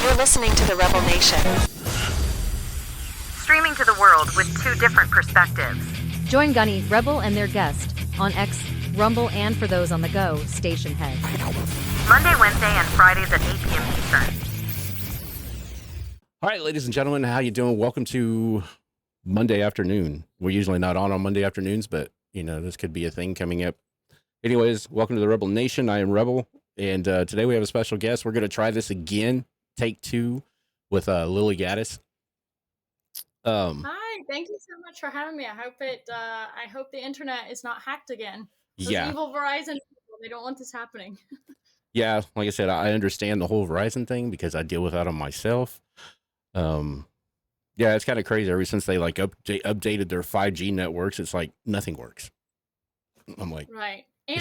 You're listening to the Rebel Nation. Streaming to the world with two different perspectives. Join Gunny, Rebel, and their guest on X, Rumble, and for those on the go, Station Head. Monday, Wednesday, and Fridays at 8 p.m. Eastern. All right, ladies and gentlemen, how you doing? Welcome to Monday afternoon. We're usually not on Monday afternoons, but, you know, this could be a thing coming up. Anyways, welcome to the Rebel Nation. I am Rebel, and today we have a special guest. We're going to try this again, take two, with Lilly Gaddis. Hi, thank you so much for having me. I hope the internet is not hacked again. Those evil Verizon people, they don't want this happening. Yeah, like I said, I understand the whole Verizon thing because I deal with that on myself. Yeah, it's kind of crazy. Ever since they like updated their 5G networks, it's like nothing works. I'm like, right. And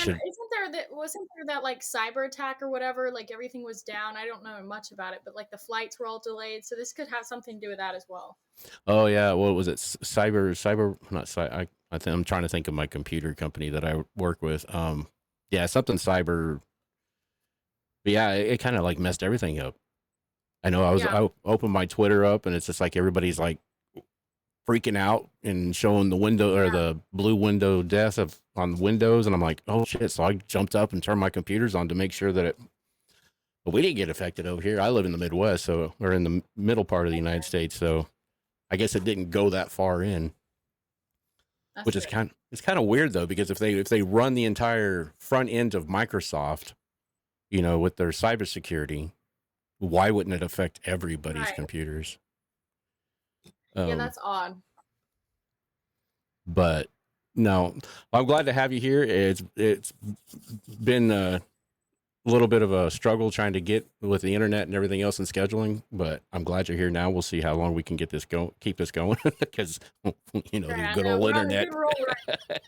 wasn't there that like cyber attack or whatever? Like everything was down. I don't know much about it, but like the flights were all delayed. So this could have something to do with that as well. Oh yeah, what was it? I think I'm trying to think of my computer company that I work with. Yeah, something cyber. But yeah, it kind of like messed everything up. I know I opened my Twitter up and it's just like everybody's like freaking out and showing the window or the blue window death on Windows, and I'm like, oh shit! So I jumped up and turned my computers on to make sure that but we didn't get affected over here. I live in the Midwest, so we're in the middle part of the United States, so I guess it didn't go that far in. Which is kind of weird though, because if they run the entire front end of Microsoft, you know, with their cybersecurity, why wouldn't it affect everybody's computers? Yeah, that's odd. But no, I'm glad to have you here. It's been a little bit of a struggle trying to get with the internet and everything else and scheduling, but I'm glad you're here now. We'll see how long we can keep this going because you know, the good old internet. It's like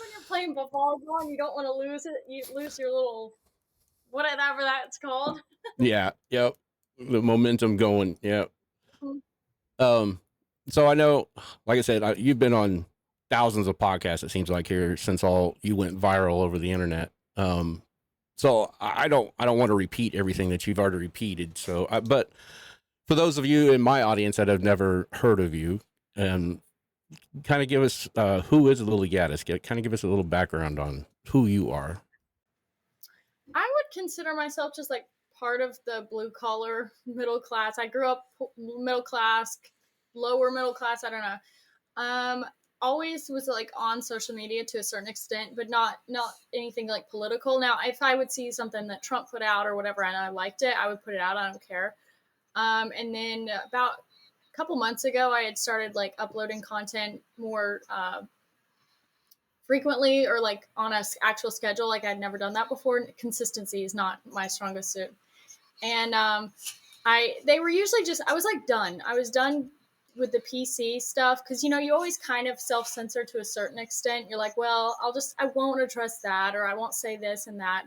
when you're playing volleyball and you don't want to lose it. You lose your little whatever that's called. Yeah. Yep. The momentum going. Yep. Mm-hmm. So I know, like I said, you've been on thousands of podcasts, it seems like, here since you went viral over the internet. So I don't want to repeat everything that you've already repeated. So, but for those of you in my audience that have never heard of you, kind of give us, who is Lilly Gaddis? Kind of give us a little background on who you are. I would consider myself just like part of the blue collar middle class. I grew up middle class, lower middle class. I don't know. Always was like on social media to a certain extent, but not anything like political. Now, if I would see something that Trump put out or whatever, and I liked it, I would put it out. I don't care. And then about a couple months ago, I had started like uploading content more frequently or like on a actual schedule. Like I'd never done that before. Consistency is not my strongest suit. And they were usually I was like done. I was done with the PC stuff because, you know, you always kind of self-censor to a certain extent. You're like, well, I won't address that, or I won't say this and that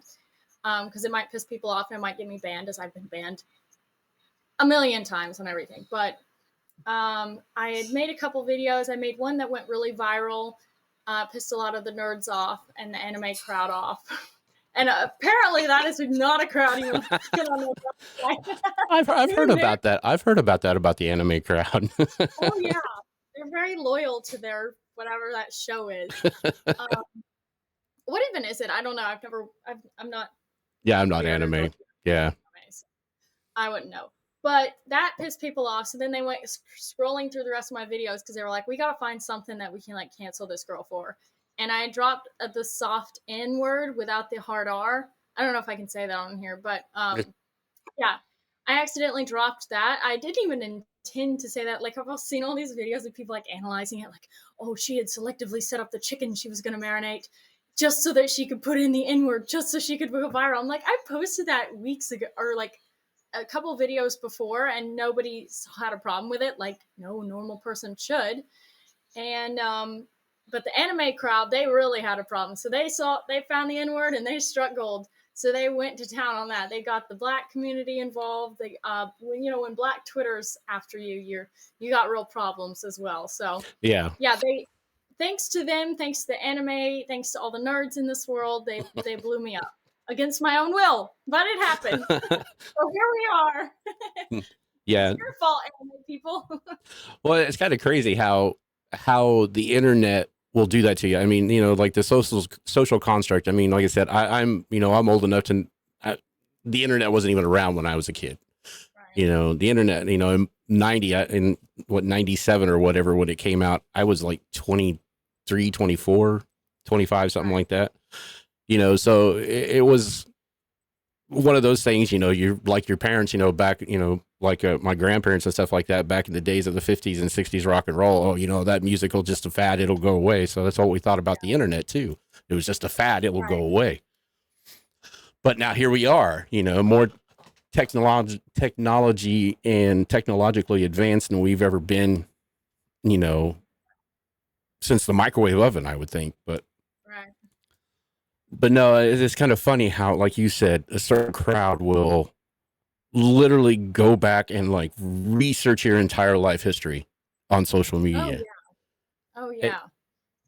because it might piss people off and it might get me banned, as I've been banned a million times and everything. But I had made a couple videos. I made one that went really viral, pissed a lot of the nerds off and the anime crowd off. And apparently that is not a crowd you want to get on the website. I've heard about that. I've heard about that, about the anime crowd. Oh, yeah. They're very loyal to their whatever that show is. What even is it? I don't know. I'm not. Yeah, I'm not anime. Yeah. I wouldn't know. But that pissed people off. So then they went scrolling through the rest of my videos because they were like, we got to find something that we can like cancel this girl for. And I dropped the soft N word without the hard R. I don't know if I can say that on here, but yeah, I accidentally dropped that. I didn't even intend to say that. Like I've seen all these videos of people like analyzing it, like, oh, she had selectively set up the chicken she was going to marinate just so that she could put in the N word, just so she could go viral. I'm like, I posted that weeks ago, or like a couple videos before, and nobody had a problem with it, like no normal person should. And but the anime crowd, they really had a problem. So they found the N-word and they struck gold. So they went to town on that. They got the black community involved. They, when black Twitter's after you got real problems as well. So yeah, thanks to them, thanks to the anime, thanks to all the nerds in this world, they blew me up. against my own will, but it happened. So here we are. Yeah. It's your fault, anime people. Well, it's kind of crazy how the internet will do that to you. I mean, like the social construct. I mean, like I said, I'm old enough to. The internet wasn't even around when I was a kid. Right. The internet. In 97 or whatever when it came out, I was like 23, 24, 25, something Right. like that. So it was one of those things, you're like your parents, back, like my grandparents and stuff like that back in the days of the 50s and 60s rock and roll. Oh, that music will just a fad. It'll go away. So that's what we thought about the internet too. It was just a fad. It will go Right. away. But now here we are, more technology and technologically advanced than we've ever been, since the microwave oven, I would think. Right. But no, it's kind of funny how, like you said, a certain crowd will literally go back and like research your entire life history on social Oh media. yeah. Oh Eh, yeah.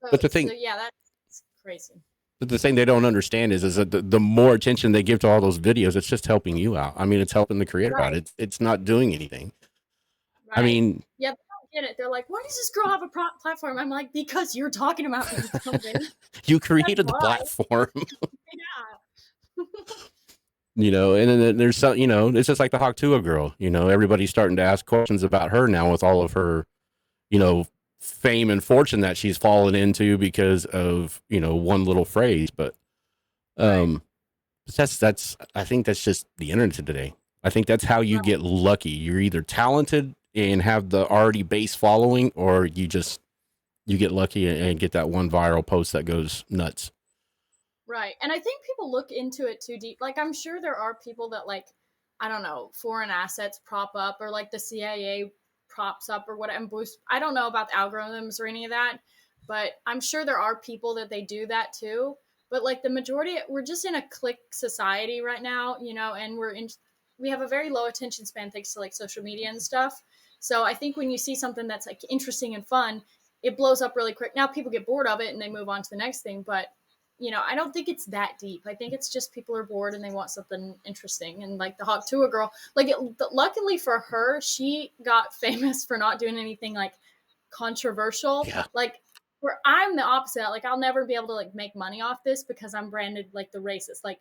But the So thing, yeah, that's crazy. but the thing they don't understand is that the more attention they give to all those videos, it's just helping you out. I mean, it's helping the creator out. Right. It's not doing anything. I Right. mean, Yeah, they don't get it. They're like, "Why does this girl have a platform?" I'm like, "Because you're talking about me, something. you That's created the why." platform, Yeah. and then there's some, it's just like the Hawk girl. Everybody's starting to ask questions about her now with all of her, you know, fame and fortune that she's fallen into because of, one little phrase. But Right. that's I think that's just the internet today. I think that's how you Right. get lucky. You're either talented and have the already base following, or you get lucky and get that one viral post that goes nuts. Right. And I think people look into it too deep. Like I'm sure there are people that like, I don't know, foreign assets prop up or like the CIA props up or what and boost. I don't know about the algorithms or any of that, but I'm sure there are people that they do that too. But like the majority, we're just in a click society right now, and we have a very low attention span thanks to like social media and stuff. So I think when you see something that's like interesting and fun, it blows up really quick. Now people get bored of it and they move on to the next thing, but I don't think it's that deep. I think it's just people are bored and they want something interesting. And like the Hawk Tuah girl, like luckily for her, she got famous for not doing anything like controversial. Yeah. Like where I'm the opposite. Like I'll never be able to like make money off this because I'm branded like the racist. Like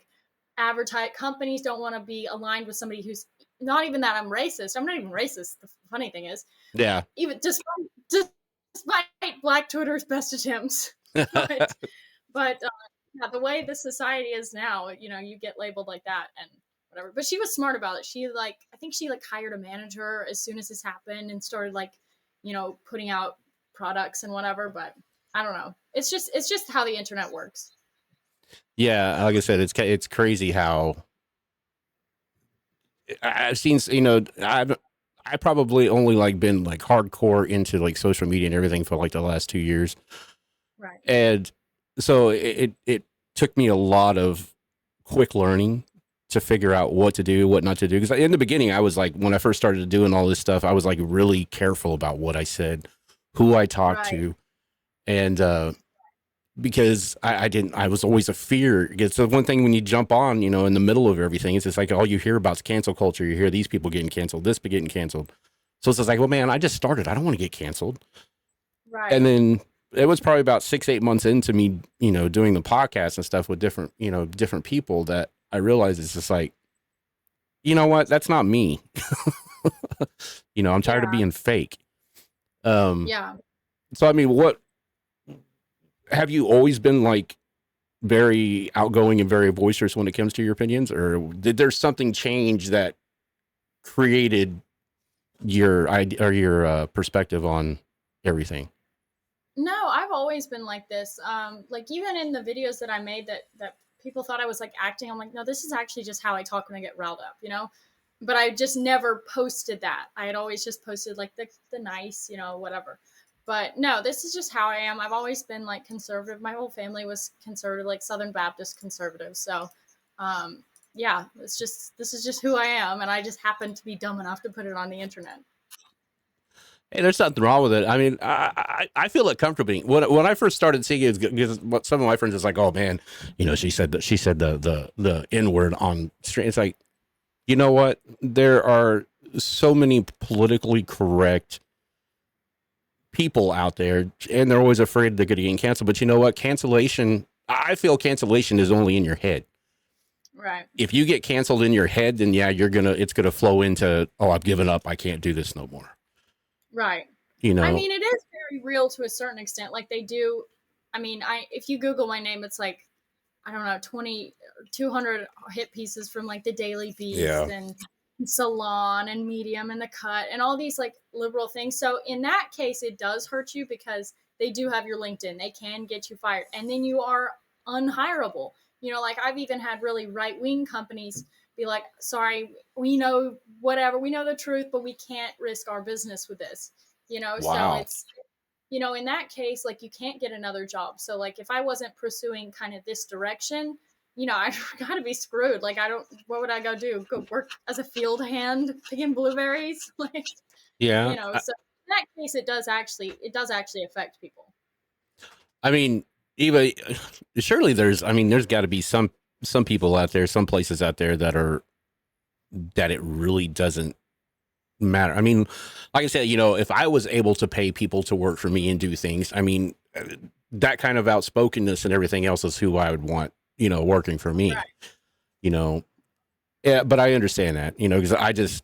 advertise companies don't want to be aligned with somebody who's not even that I'm racist. I'm not even racist. The funny thing is, Yeah. even despite Black Twitter's best attempts, but yeah, the way the society is now, you get labeled like that and whatever. But she was smart about it. I think she like hired a manager as soon as this happened and started like, putting out products and whatever. But I don't know. It's just how the internet works. Yeah, like I said, it's crazy how I've seen, I probably only like been like hardcore into like social media and everything for like the last 2 years. Right. And so it took me a lot of quick learning to figure out what to do, what not to do. Because in the beginning, I was like, when I first started doing all this stuff, I was like really careful about what I said, who I talked Right. to. And because I was always a fear. It's the one thing when you jump on, in the middle of everything, it's just like all you hear about is cancel culture. You hear these people getting canceled, this getting canceled. So it's just like, well, man, I just started. I don't want to get canceled. Right. And then it was probably about 6-8 months into me, doing the podcast and stuff with different, different people that I realized it's just like, you know what? That's not me. I'm tired of Yeah. being fake. Yeah. So, I mean, what have you always been like very outgoing and very boisterous when it comes to your opinions, or did there something change that created your idea or your perspective on everything? No, I've always been like this. Like even in the videos that I made that people thought I was like acting, I'm like, no, this is actually just how I talk when I get riled up. But I just never posted that. I had always just posted like the nice, whatever. But no, this is just how I am. I've always been like conservative. My whole family was conservative, like Southern Baptist conservative. So, yeah, this is just who I am, and I just happen to be dumb enough to put it on the internet. Hey, there's nothing wrong with it. I mean, I feel it comfortably. When I first started seeing it, because what some of my friends is like, oh man, she said that she said the N word on stream. It's like, you know what? There are so many politically correct people out there, and they're always afraid they're going to get canceled. But you know what? I feel cancellation is only in your head. Right. If you get canceled in your head, then yeah, it's gonna flow into, oh, I've given up. I can't do this no more. Right. I mean, it is very real to a certain extent. Like they do. I mean, if you Google my name, it's like, I don't know, 200 hit pieces from like the Daily Beast and Salon and Medium and The Cut and all these like liberal things. So in that case, it does hurt you because they do have your LinkedIn. They can get you fired, and then you are unhireable. Like I've even had really right-wing companies be like, sorry, we know whatever, we know the truth, but we can't risk our business with this. So Wow. it's, in that case, like you can't get another job. So like if I wasn't pursuing kind of this direction, I gotta be screwed. Like what would I go do? Go work as a field hand picking blueberries? Like, Yeah. so in that case, it does actually affect people. I mean, Eva, surely there's got to be some people out there, some places out there that it really doesn't matter. I mean, like I said, if I was able to pay people to work for me and do things, I mean, that kind of outspokenness and everything else is who I would want, working for me, Right. Yeah, but I understand that, because I just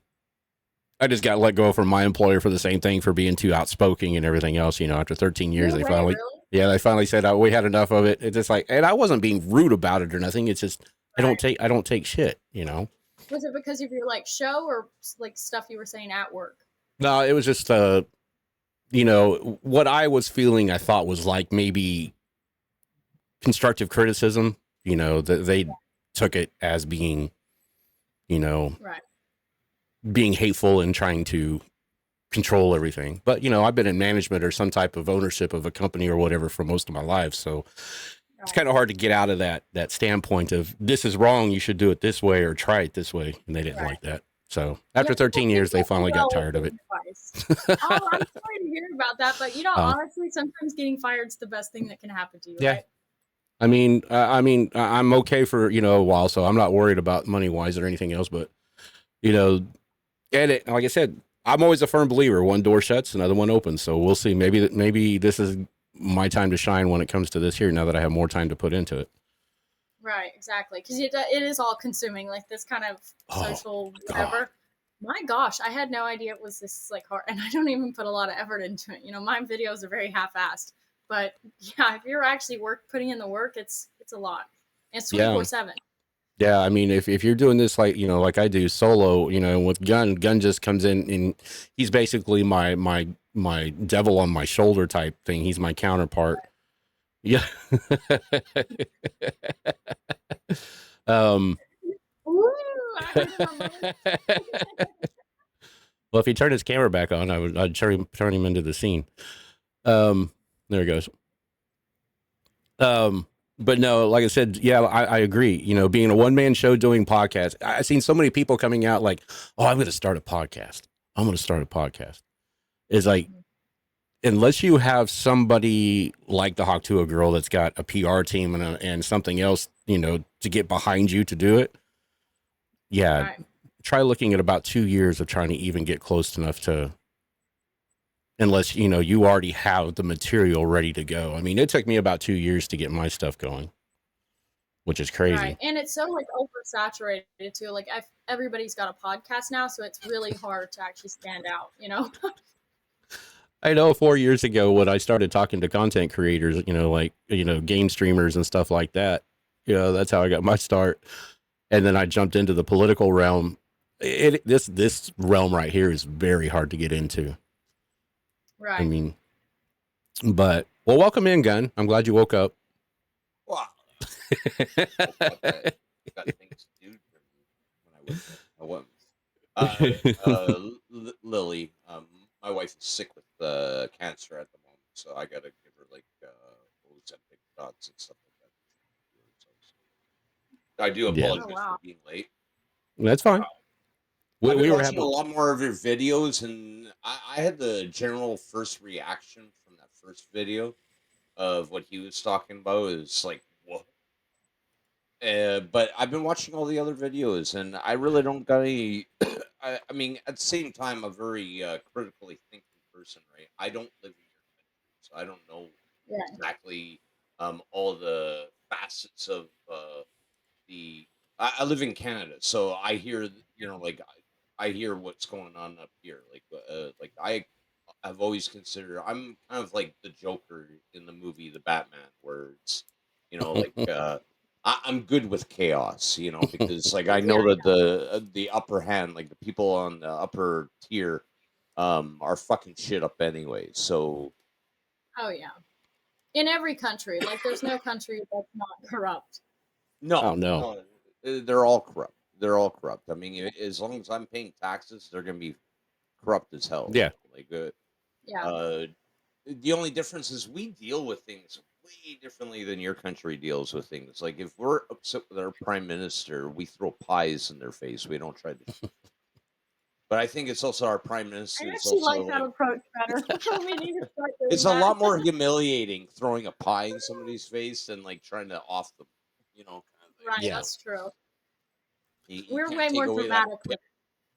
got let go from my employer for the same thing, for being too outspoken and everything else. After 13 years, No they way, finally, really? they finally said, oh, we had enough of it. It's just like, and I wasn't being rude about it or nothing. It's just, Right. I don't take shit, Was it because of your like show or like stuff you were saying at work? No, it was just, what I was feeling, I thought was like maybe constructive criticism, that they took it as being, Right. being hateful and trying to control everything. But, I've been in management or some type of ownership of a company or whatever for most of my life. So it's kind of hard to get out of that standpoint of, this is wrong, you should do it this way or try it this way. And they didn't like that. So after 13 years, they finally got tired of it. Oh, I'm sorry to hear about that, but honestly, sometimes getting fired is the best thing that can happen to you, right? I mean, I'm okay for, a while, so I'm not worried about money wise or anything else, but, and like I said, I'm always a firm believer. One door shuts, another one opens. So we'll see. Maybe this is my time to shine when it comes to this here, now that I have more time to put into it. Right, exactly. Because it is all consuming, like this kind of social whatever. My gosh, I had no idea it was this like hard, and I don't even put a lot of effort into it. My videos are very half-assed, but yeah, if you're actually putting in the work, it's a lot. And it's 24/7. Yeah, I mean, if you're doing this like, like I do solo, with Gun just comes in and he's basically my devil on my shoulder type thing. He's my counterpart. Yeah. Ooh, I heard it on Well, if he turned his camera back on, I'd turn him into the scene. There he goes. But no, like I said, yeah, I agree. Being a one-man show doing podcasts, I've seen so many people coming out like, oh, I'm going to start a podcast. I'm going to start a podcast. It's like, unless you have somebody like the Hawk Tuah girl that's got a PR team and something else, to get behind you to do it. Yeah. Right. Try looking at about 2 years of trying to even get close enough to, unless, you already have the material ready to go. I mean, it took me about 2 years to get my stuff going, which is crazy. Right. And it's so like oversaturated too. Like everybody's got a podcast now, so it's really hard to actually stand out, I know 4 years ago when I started talking to content creators, like, game streamers and stuff like that, that's how I got my start. And then I jumped into the political realm. This realm right here is very hard to get into. Right. I mean, but, well, welcome in, Gun. I'm glad you woke up. Wow. Got things to do when I was Lilly, my wife is sick with cancer at the moment, so I gotta give her like Ozempic shots and stuff like that. I do apologize for being late. That's fine. I've been we were watching a having. lot more of your videos, and I had the general first reaction from that first video of what he was talking about is like, whoa. But I've been watching all the other videos, and I really don't got any. I mean, at the same time, a very critically thinking person, right? I don't live in your country, so I don't know Right. exactly all the facets of the. I live in Canada, so I hear like I hear what's going on up here. Like I've always considered I'm kind of like the Joker in the movie The Batman, where it's like I'm good with chaos, because like I Yeah. know that the upper hand, like the people on the upper tier, are fucking shit up anyway. So Oh yeah. In every country, like there's no country that's not corrupt. Oh no, no. no, they're all corrupt. They're all corrupt. I mean, as long as I'm paying taxes, they're gonna be corrupt as hell. Yeah. Like Yeah. uh, the only difference is we deal with things way differently than your country deals with things. Like if we're upset with our prime minister, we throw pies in their face. We don't try to. But I think it's also our prime I minister is actually also like that like approach better. We need to start it's doing a that. lot more humiliating throwing a pie in somebody's face than like trying to off them, kind of thing. Right, Yeah. that's true. You We're can't way take more away that. dramatic with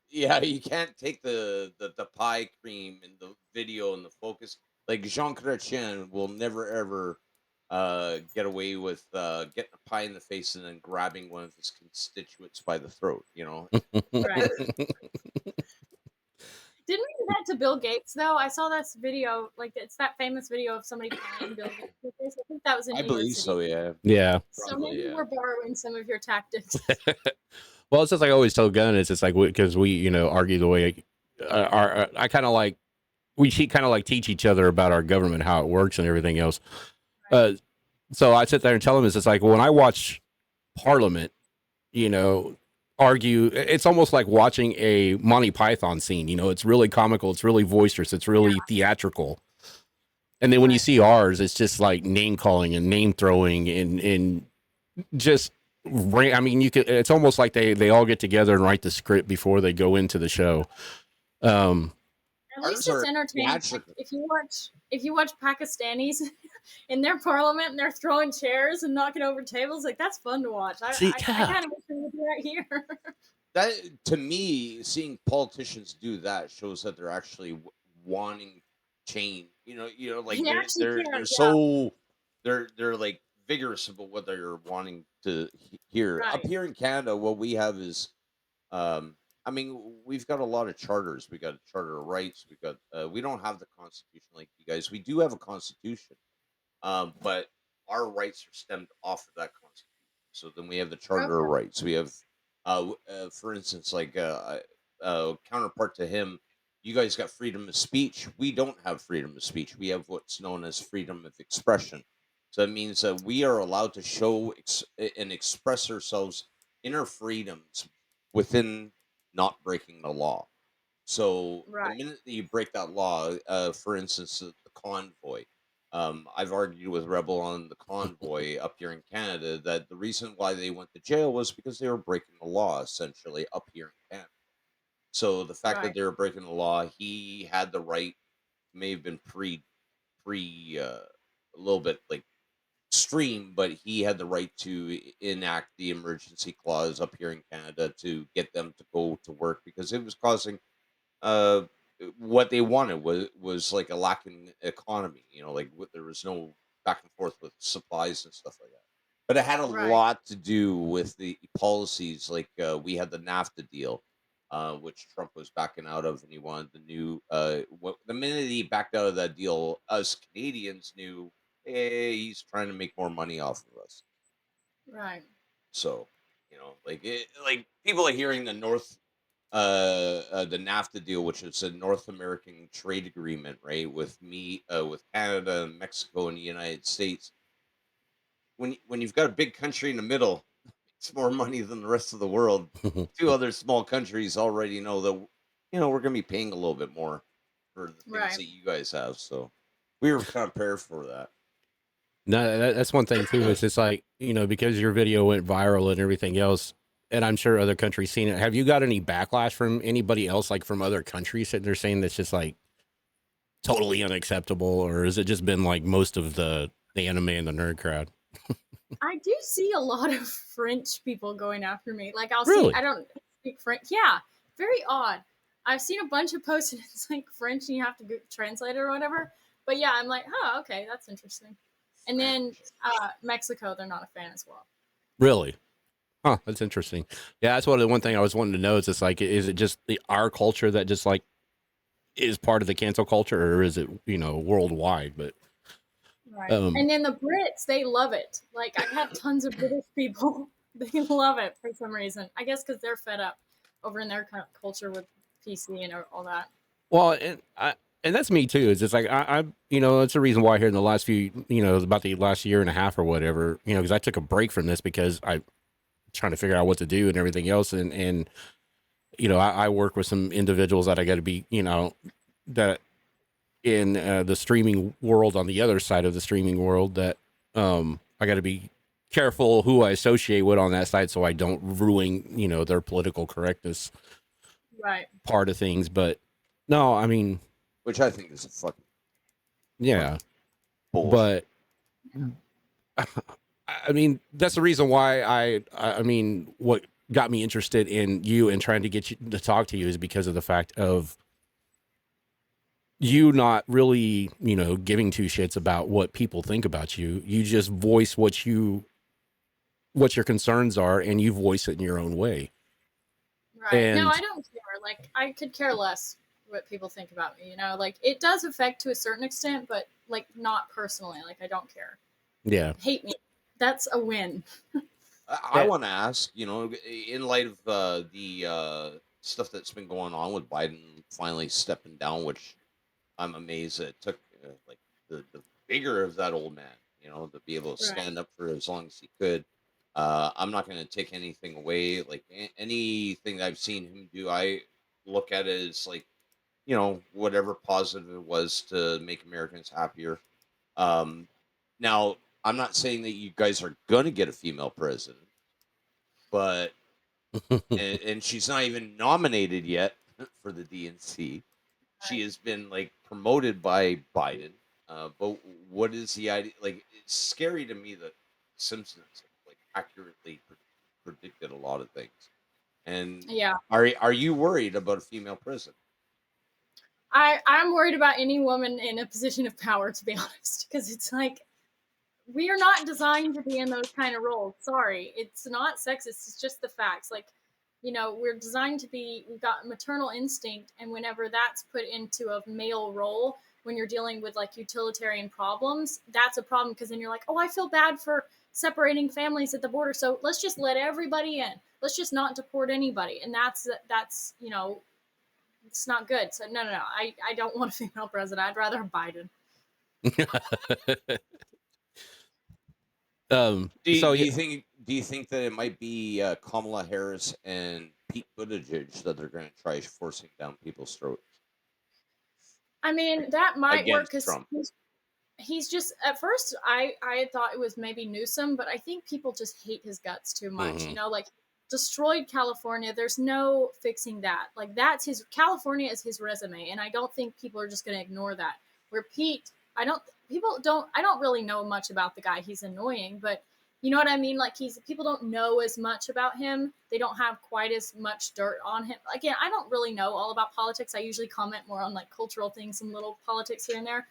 Yeah, you can't take the pie cream and the video and the focus. Like Jean Chrétien will never ever get away with getting a pie in the face and then grabbing one of his constituents by the throat. right. Didn't we do that to Bill Gates though? I saw this video, like it's that famous video of somebody pieing Bill Gates with this. I think that was in I England believe City. so. Yeah, Yeah. So probably. maybe Yeah. we're borrowing some of your tactics. Well, it's just like I always tell Gunn. It's just like because we argue the way I kind of like we kind of like teach each other about our government, how it works, and everything else. Uh, so I sit there and tell him, it's like when I watch Parliament, argue, it's almost like watching a Monty Python scene. It's really comical, it's really boisterous, it's really theatrical. And then when you Right. see ours, it's just like name calling and name throwing and just. I mean, you could. It's almost like they all get together and write the script before they go into the show. At least Ours it's are entertaining. Like, theatrical. if you watch Pakistanis in their parliament and they're throwing chairs and knocking over tables, like that's fun to watch. I See, yeah. kind of wish we would do that here. That to me, seeing politicians do that shows that they're actually wanting change. Like You they're actually they're can, they're yeah. so they're like vigorous about what they're wanting to hear. Up Right. here in Canada, what we have is, I mean, we've got a lot of charters. We got a charter of rights. We don't have the constitution like you guys. We do have a constitution, but our rights are stemmed off of that constitution. So then we have the Charter of Okay. Rights. We have, for instance, like counterpart to him, you guys got freedom of speech. We don't have freedom of speech. We have what's known as freedom of expression. So that means that we are allowed to show and express ourselves in our freedoms within not breaking the law. So the Right. minute that you break that law, for instance, the convoy, I've argued with Rebel on the convoy up here in Canada that the reason why they went to jail was because they were breaking the law, essentially, up here in Canada. So the fact that Right. they were breaking the law, he had the right, may have been a little bit like extreme, but he had the right to enact the emergency clause up here in Canada to get them to go to work because it was causing uh what they wanted was like a lacking economy, like there was no back and forth with supplies and stuff like that, but it had a Right. lot to do with the policies. Like we had the NAFTA deal, which Trump was backing out of, and he wanted the new the minute he backed out of that deal, us Canadians knew, hey, he's trying to make more money off of us. Right. So like people are hearing the NAFTA deal, which is a North American trade agreement, right, with Canada and Mexico and the United States. When you've got a big country in the middle, it's more money than the rest of the world. Two other small countries already know that we're going to be paying a little bit more for the things Right. that you guys have. So we were kind of prepared for that. No, that's one thing too. It's just like because your video went viral and everything else. and I'm sure other countries seen it. Have you got any backlash from anybody else, like from other countries, that they're saying that's just like totally unacceptable, or has it just been like most of the anime and the nerd crowd? I do see a lot of French people going after me. Like I'll see, Really? I don't speak French. Yeah, very odd. I've seen a bunch of posts and it's like French and you have to translate it or whatever. But yeah, I'm like, oh, okay, that's interesting. And then Mexico, they're not a fan as well. Really? Huh, that's interesting. Yeah, that's one thing I was wanting to know is, it's like, is it just our culture that just like is part of the cancel culture, or is it, worldwide? But Right. And then the Brits, they love it. Like I've had tons of British people, they love it for some reason. I guess because they're fed up over in their culture with PC and all that. well, and that's me too. It's just like it's a reason why here in the last few, about the last year and a half or whatever, because I took a break from this because I trying to figure out what to do and everything else, and I work with some individuals that I got to be, that in the streaming world, on the other side of the streaming world, that I got to be careful who I associate with on that side, so I don't ruin, their political correctness Right. part of things. But no, I mean, which I think is a fucking yeah, bullshit. but I mean, that's the reason why I mean, what got me interested in you and trying to get you to talk to you is because of the fact of you not really, giving two shits about what people think about you. You just voice what your concerns are, and you voice it in your own way. Right. And no, I don't care. Like I could care less what people think about me, like it does affect to a certain extent, but like not personally. Like I don't care. yeah. Hate me. That's a win. I want to ask, in light of the stuff that's been going on with Biden finally stepping down, which I'm amazed that it took like the vigor of that old man, to be able to stand up for as long as he could. I'm not going to take anything away. Like anything that I've seen him do, I look at it as like, whatever positive it was to make Americans happier. Now, I'm not saying that you guys are going to get a female president, but and she's not even nominated yet for the DNC. She has been like promoted by Biden. But what is the idea? Like, it's scary to me that Simpsons like accurately predicted a lot of things. And Yeah. are you worried about a female president? I'm worried about any woman in a position of power, to be honest, because it's like we are not designed to be in those kind of roles. Sorry, it's not sexist. It's just the facts. Like, we're designed to be. We've got maternal instinct, and whenever that's put into a male role, when you're dealing with like utilitarian problems, that's a problem because then you're like, oh, I feel bad for separating families at the border, so let's just let everybody in. Let's just not deport anybody, and that's it's not good. So no. I don't want a female president. I'd rather have Biden. Do you think that it might be Kamala Harris and Pete Buttigieg that they're going to try forcing down people's throats? I mean, that might work because he's just, at first I thought it was maybe Newsom, but I think people just hate his guts too much. Mm-hmm. Like destroyed California. There's no fixing that. Like that's California is his resume, and I don't think people are just going to ignore that. Where Pete, I don't really know much about the guy. He's annoying, but you know what I mean? Like people don't know as much about him. They don't have quite as much dirt on him. Again, I don't really know all about politics. I usually comment more on like cultural things and little politics here and there.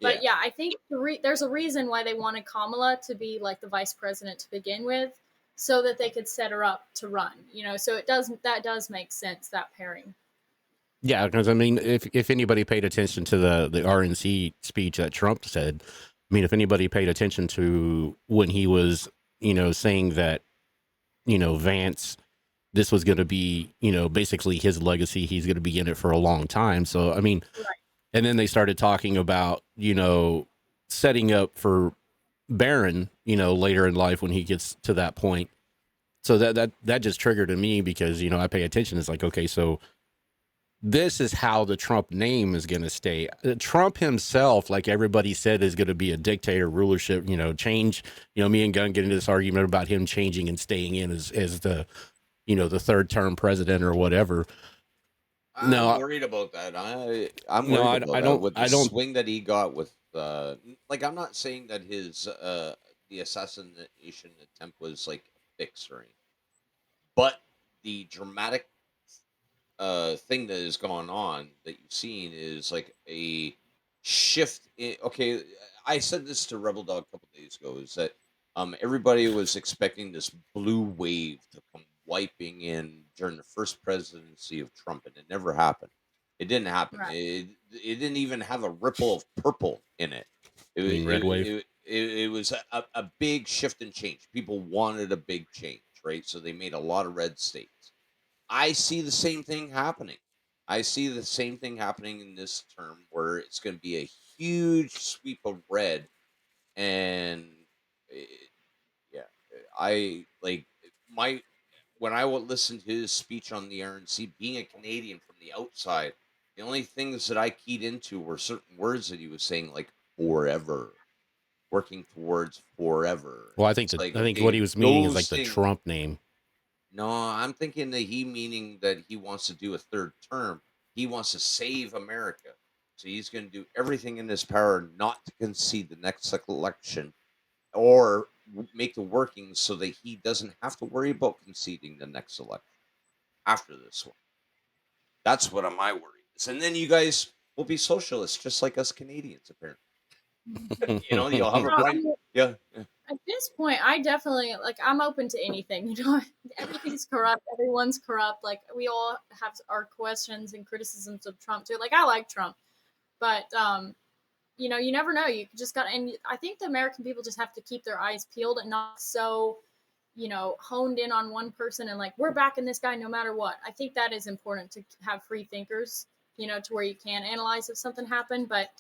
But yeah, I think there's a reason why they wanted Kamala to be like the vice president to begin with, so that they could set her up to run. So that does make sense, that pairing. Yeah, because I mean, if anybody paid attention to the RNC speech that Trump said, I mean, if anybody paid attention to when he was, saying that, Vance, this was going to be, basically his legacy. He's going to be in it for a long time. So, I mean, and then they started talking about, setting up for Barron, later in life when he gets to that point. So that just triggered in me because, I pay attention. It's like, okay, so this is how the Trump name is going to stay. Trump himself, like everybody said, is going to be a dictator rulership, change, me and Gunn get into this argument about him changing and staying in as the, the third term president or whatever. No, I'm worried about that. I'm no, worried I, about I that don't, with the I don't. swing that he got with like I'm not saying that his the assassination attempt was like a fix or anything, but the dramatic thing that has gone on that you've seen is like a shift in, okay, I said this to Rebel Dog a couple days ago, is that everybody was expecting this blue wave to come wiping in during the first presidency of Trump, and it never happened. It didn't happen. Right. It didn't even have a ripple of purple in it. It I wa- mean, red wave. it was a big shift and change. People wanted a big change, right? So they made a lot of red states. I see the same thing happening. I see the same thing happening in this term where it's going to be a huge sweep of red. And it, yeah, I like my when I would listen to his speech on the RNC, being a Canadian from the outside, the only things that I keyed into were certain words that he was saying, like forever, working towards forever. Well, And it's like, I think what okay, he was meaning is like those the things. Trump name. No, I'm thinking that he meaning that he wants to do a third term. He wants to save America. So he's going to do everything in his power not to concede the next election or make the workings so that he doesn't have to worry about conceding the next election after this one. That's what my worry is. And then you guys will be socialists just like us Canadians, apparently. You'll have a No, I prime. mean, Yeah. at this point, I definitely like. I'm open to anything. Everything's corrupt. Everyone's corrupt. Like we all have our questions and criticisms of Trump too. Like I like Trump, but you never know. You just got. And I think the American people just have to keep their eyes peeled and not so, honed in on one person and like we're backing this guy no matter what. I think that is important to have free thinkers. To where you can analyze if something happened. But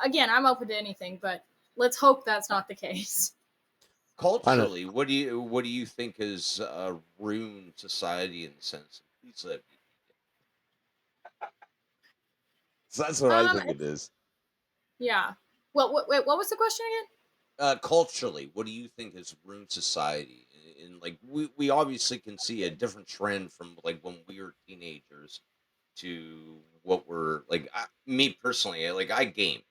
again, I'm open to anything. But let's hope that's not the case. I don't. Culturally, what do you think is ruined society in the sense? Please let me. So that's what I think it It's is. yeah. Well, wait, what was the question again? Culturally, what do you think has ruined society? And like we obviously can see a different trend from like when we were teenagers to what we're like. Me personally, I game.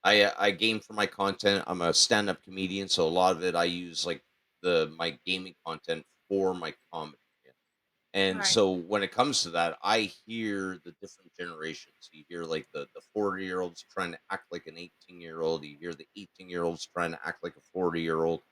I game for my content. I'm a stand up comedian, so a lot of it I use like the my gaming content for my comedy. And Right. so when it comes to that, I hear the different generations. You hear like the 40-year-olds trying to act like an 18-year-old. You hear the 18-year-olds trying to act like a 40-year-old.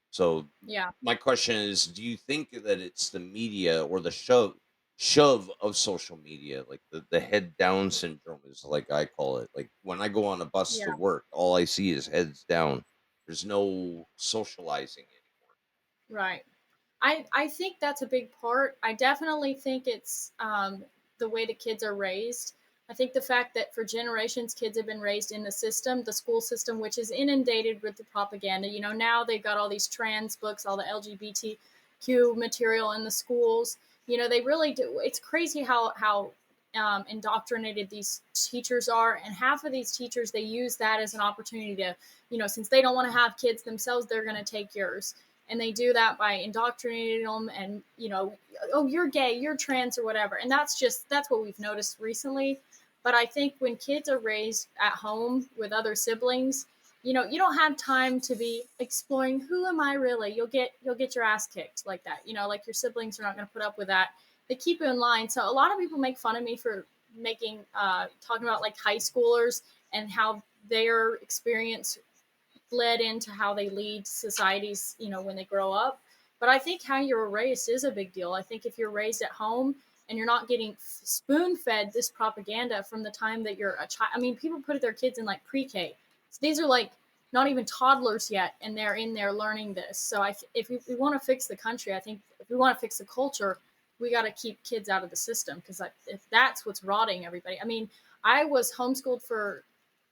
So Yeah. my question is, do you think that it's the media or the shove of social media, like the head down syndrome is like I call it. Like when I go on a bus Yeah. to work, all I see is heads down. There's no socializing anymore. Right. I think that's a big part. I definitely think it's the way the kids are raised. I think the fact that for generations kids have been raised in the system, the school system, which is inundated with the propaganda. Now they've got all these trans books, all the LGBTQ material in the schools. They really do. It's crazy how indoctrinated these teachers are, and half of these teachers they use that as an opportunity to, since they don't want to have kids themselves, they're going to take yours, and they do that by indoctrinating them and oh, you're gay, you're trans, or whatever. And that's what we've noticed recently. But I think when kids are raised at home with other siblings, you don't have time to be exploring who am I really. You'll get your ass kicked like that. Like your siblings are not going to put up with that. They keep you in line. So a lot of people make fun of me for making talking about like high schoolers and how their experience led into how they lead societies, when they grow up. But I think how you're raised is a big deal. I think if you're raised at home and you're not getting spoon fed this propaganda from the time that you're a child. I mean, people put their kids in like pre-K. So these are like not even toddlers yet, and they're in there learning this. So if we want to fix the country, I think if we want to fix the culture, we got to keep kids out of the system because if that's what's rotting everybody. I mean, I was homeschooled for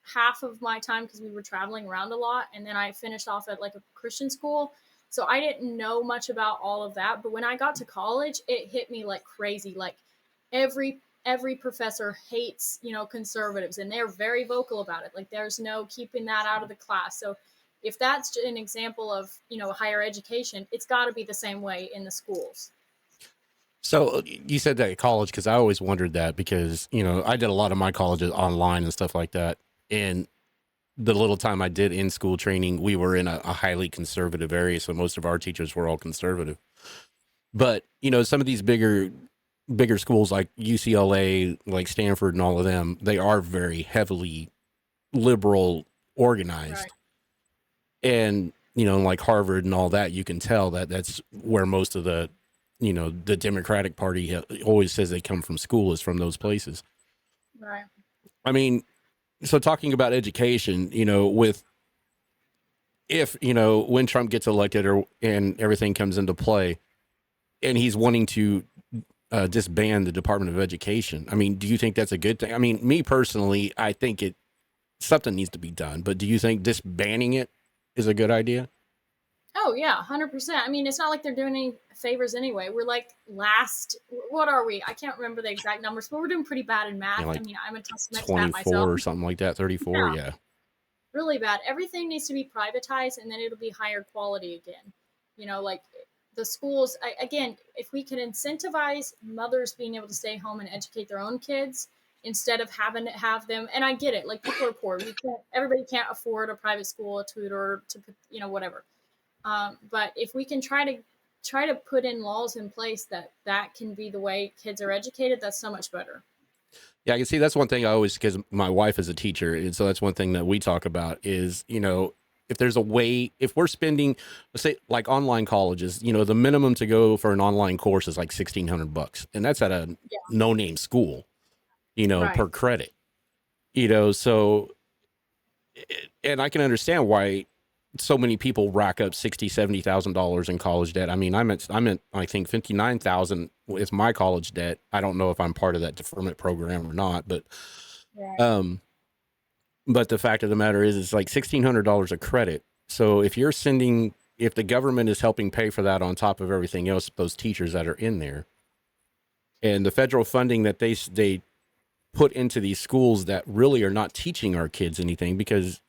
half of my time because we were traveling around a lot, and then I finished off at like a Christian school, so I didn't know much about all of that. But when I got to college, it hit me like crazy. Like every professor hates conservatives, and they're very vocal about it. Like there's no keeping that out of the class. So if that's an example of higher education, it's got to be the same way in the schools. So you said that at college, because I always wondered that, because I did a lot of my colleges online and stuff like that, and the little time I did in school training, we were in a highly conservative area, so most of our teachers were all conservative. But some of these bigger schools like UCLA, like Stanford, and all of them, they are very heavily liberal organized, Right. and like Harvard and all that, you can tell that that's where most of the Democratic Party always says they come from school, is from those places. Right. I mean, so talking about education, with if when Trump gets elected and everything comes into play, and he's wanting to disband the Department of Education. I mean, do you think that's a good thing? I mean, me personally, I think something needs to be done. But do you think disbanding it is a good idea? Oh yeah, 100%. I mean, it's not like they're doing any favors anyway. We're like last. What are we? I can't remember the exact numbers, but we're doing pretty bad in math. I Like mean, I'm a test expat 24 myself. or something like that, 34. Yeah, Yeah. really bad. Everything needs to be privatized, and then it'll be higher quality again. Like the schools. Again, if we could incentivize mothers being able to stay home and educate their own kids instead of having to have them. And I get it. Like people are poor. Everybody can't afford a private school, a tutor, to whatever. But if we can try to put in laws in place that can be the way kids are educated, that's so much better. Yeah, I can see that's one thing I always, because my wife is a teacher, and so that's one thing that we talk about is, if there's a way, if we're spending, let's say like online colleges, the minimum to go for an online course is like $1,600, and that's at a Yeah. no-name school, Right. per credit, so, and I can understand why so many people rack up $60,000-$70,000 in college debt. I mean, I'm at I think 59,000 with my college debt. I don't know if I'm part of that deferment program or not, but Right. but the fact of the matter is, it's like $1,600 a credit. So if the government is helping pay for that on top of everything else, those teachers that are in there, and the federal funding that they put into these schools that really are not teaching our kids anything, because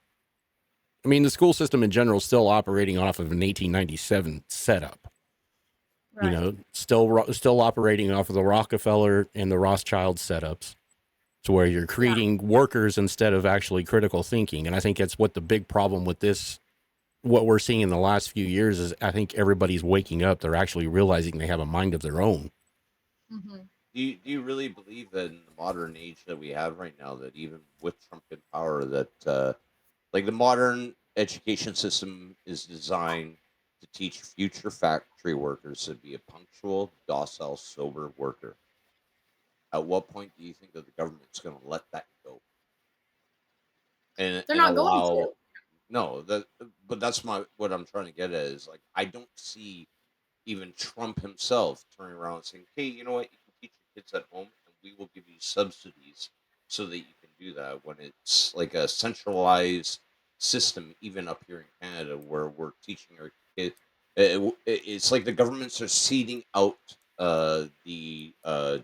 I mean, the school system in general is still operating off of an 1897 setup. Right. Still operating off of the Rockefeller and the Rothschild setups, to where you're Yeah. creating workers instead of actually critical thinking. And I think that's what the big problem with this, what we're seeing in the last few years, is I think everybody's waking up. They're actually realizing they have a mind of their own. Mm-hmm. Do you really believe that in the modern age that we have right now, that even with Trump in power, that like the modern education system is designed to teach future factory workers to be a punctual, docile, sober worker? At what point do you think that the government's going to let that go and They're and not going to. allow? No, but that's what I'm trying to get at is, like, I don't see even Trump himself turning around and saying, "Hey, you know what? You can teach your kids at home, and we will give you subsidies so that you can do that." When it's like a centralized system, even up here in Canada, where we're teaching our kids, it's like the governments are seeding out the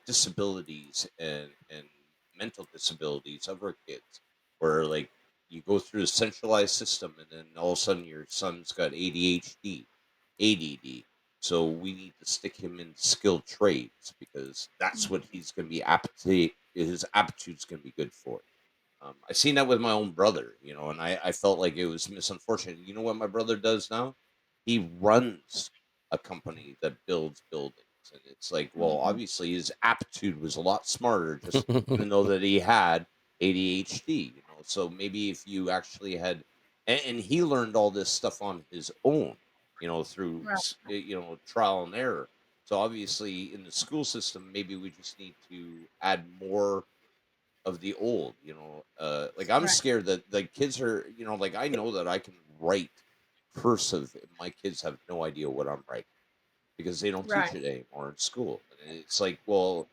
disabilities and mental disabilities of our kids, where like you go through a centralized system, and then all of a sudden your son's got ADHD, ADD. So we need to stick him in skilled trades because that's what he's going to be his aptitude's going to be good for. I seen that with my own brother, and I felt like it was misunfortunate. You know what my brother does now? He runs a company that builds buildings. And it's like, well, Mm-hmm. obviously his aptitude was a lot smarter, just even though that he had ADHD, So maybe if you actually had, and he learned all this stuff on his own, through, Right. trial and error. So obviously in the school system, maybe we just need to add more of the old, like I'm Right. scared that the kids are, like I know that I can write cursive and my kids have no idea what I'm writing because they don't teach Right. it anymore in school. And it's like, well,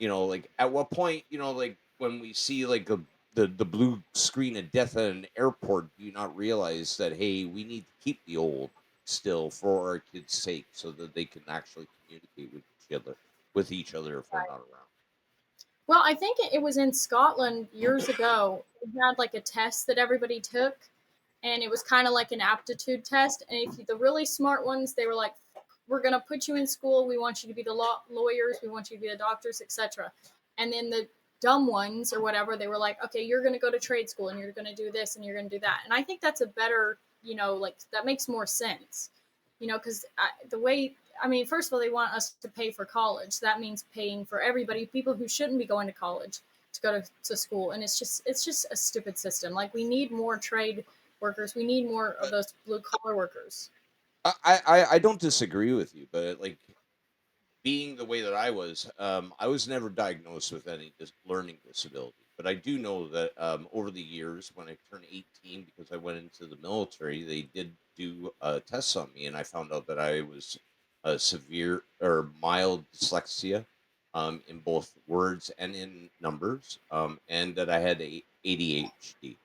like at what point, like when we see like the blue screen of death at an airport, do you not realize that, hey, we need to keep the old still for our kids' sake so that they can actually communicate with each other if we're not around. Well, I think it was in Scotland years ago. We had like a test that everybody took, and it was kind of like an aptitude test. And if the really smart ones, they were like we're going to put you in school. We want you to be the lawyers. We want you to be the doctors, etc. And then the dumb ones or whatever, they were like, okay, you're going to go to trade school and you're going to do this and you're going to do that. And I think that's a better, like that makes more sense, because the way, first of all, they want us to pay for college. That means paying for everybody, people who shouldn't be going to college to go to school. And it's just a stupid system. Like, we need more trade workers. We need more of those blue collar workers. I don't disagree with you, but like, being the way that I was never diagnosed with any learning disability. But I do know that over the years, when I turned 18, because I went into the military, they did do tests on me, and I found out that I was severe or mild dyslexia in both words and in numbers, and that I had ADHD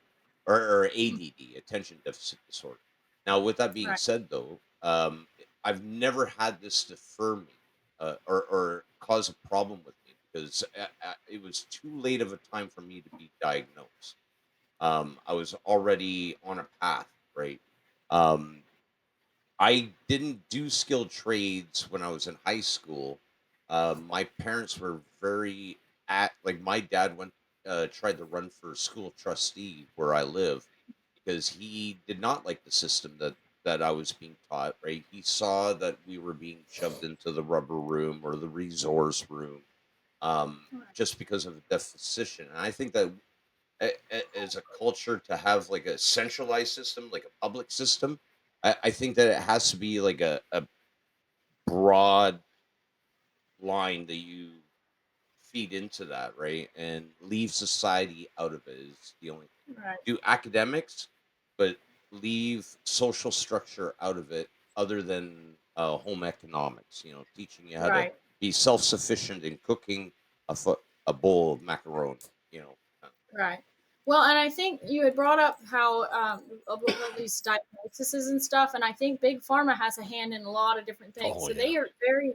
or ADD, attention deficit disorder. Now, with that being Right. said, though, I've never had this defer me or cause a problem with me because it was too late of a time for me to be diagnosed. I was already on a path, right? Um, I didn't do skilled trades when I was in high school. My parents were very like my dad went tried to run for school trustee where I live because he did not like the system that I was being taught. Right, he saw that we were being shoved into the rubber room or the resource room just because of the deficiency. And I think that as a culture to have like a centralized system, like a public system, I think that it has to be like a broad line that you feed into that, right? And leave society out of it is the only thing. Right. Do academics, but leave social structure out of it other than home economics, teaching you how to Right. be self-sufficient in cooking a bowl of macaroni, kind of thing. Right. Well, and I think you had brought up how of all these diagnoses and stuff, and I think Big Pharma has a hand in a lot of different things. Oh, So yeah. they are very,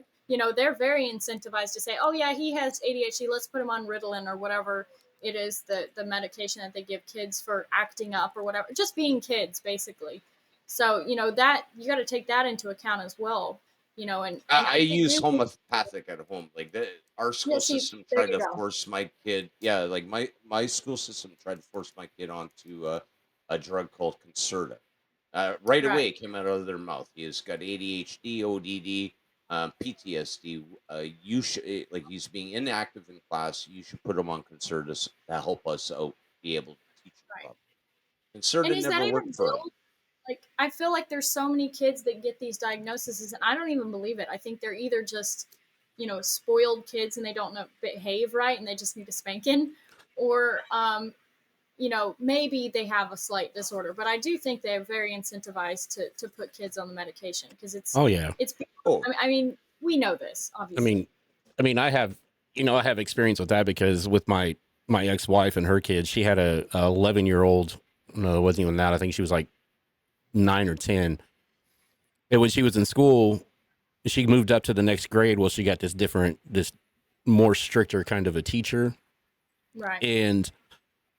they're very incentivized to say, "Oh yeah, he has ADHD. Let's put him on Ritalin or whatever it is, the medication that they give kids for acting up or whatever, just being kids, basically." So that you got to take that into account as well. And I I think use really, homeopathic at home. Like our yeah. school See, system there tried you to go. force my kid. Yeah, like my school system tried to force my kid onto a drug called Concerta. Right Right. away, it came out of their mouth. He has got ADHD, ODD, PTSD. You should like he's being inactive in class. You should put him on Concerta to help us out, be able to teach him Right. properly. And Concerta is that never even worked for him. real? Like, I feel like there's so many kids that get these diagnoses, and I don't even believe it. I think they're either just spoiled kids and they don't know behave right and they just need a spanking, or maybe they have a slight disorder. But I do think they're very incentivized to put kids on the medication because Oh yeah. it's Oh, we know this, I obviously. mean, I have, I have experience with that because with my ex-wife and her kids, she had a 11-year-old. No, it wasn't even that. I think she was like 9 or 10. And when she was in school, she moved up to the next grade. Well, she got this more stricter kind of a teacher. Right. And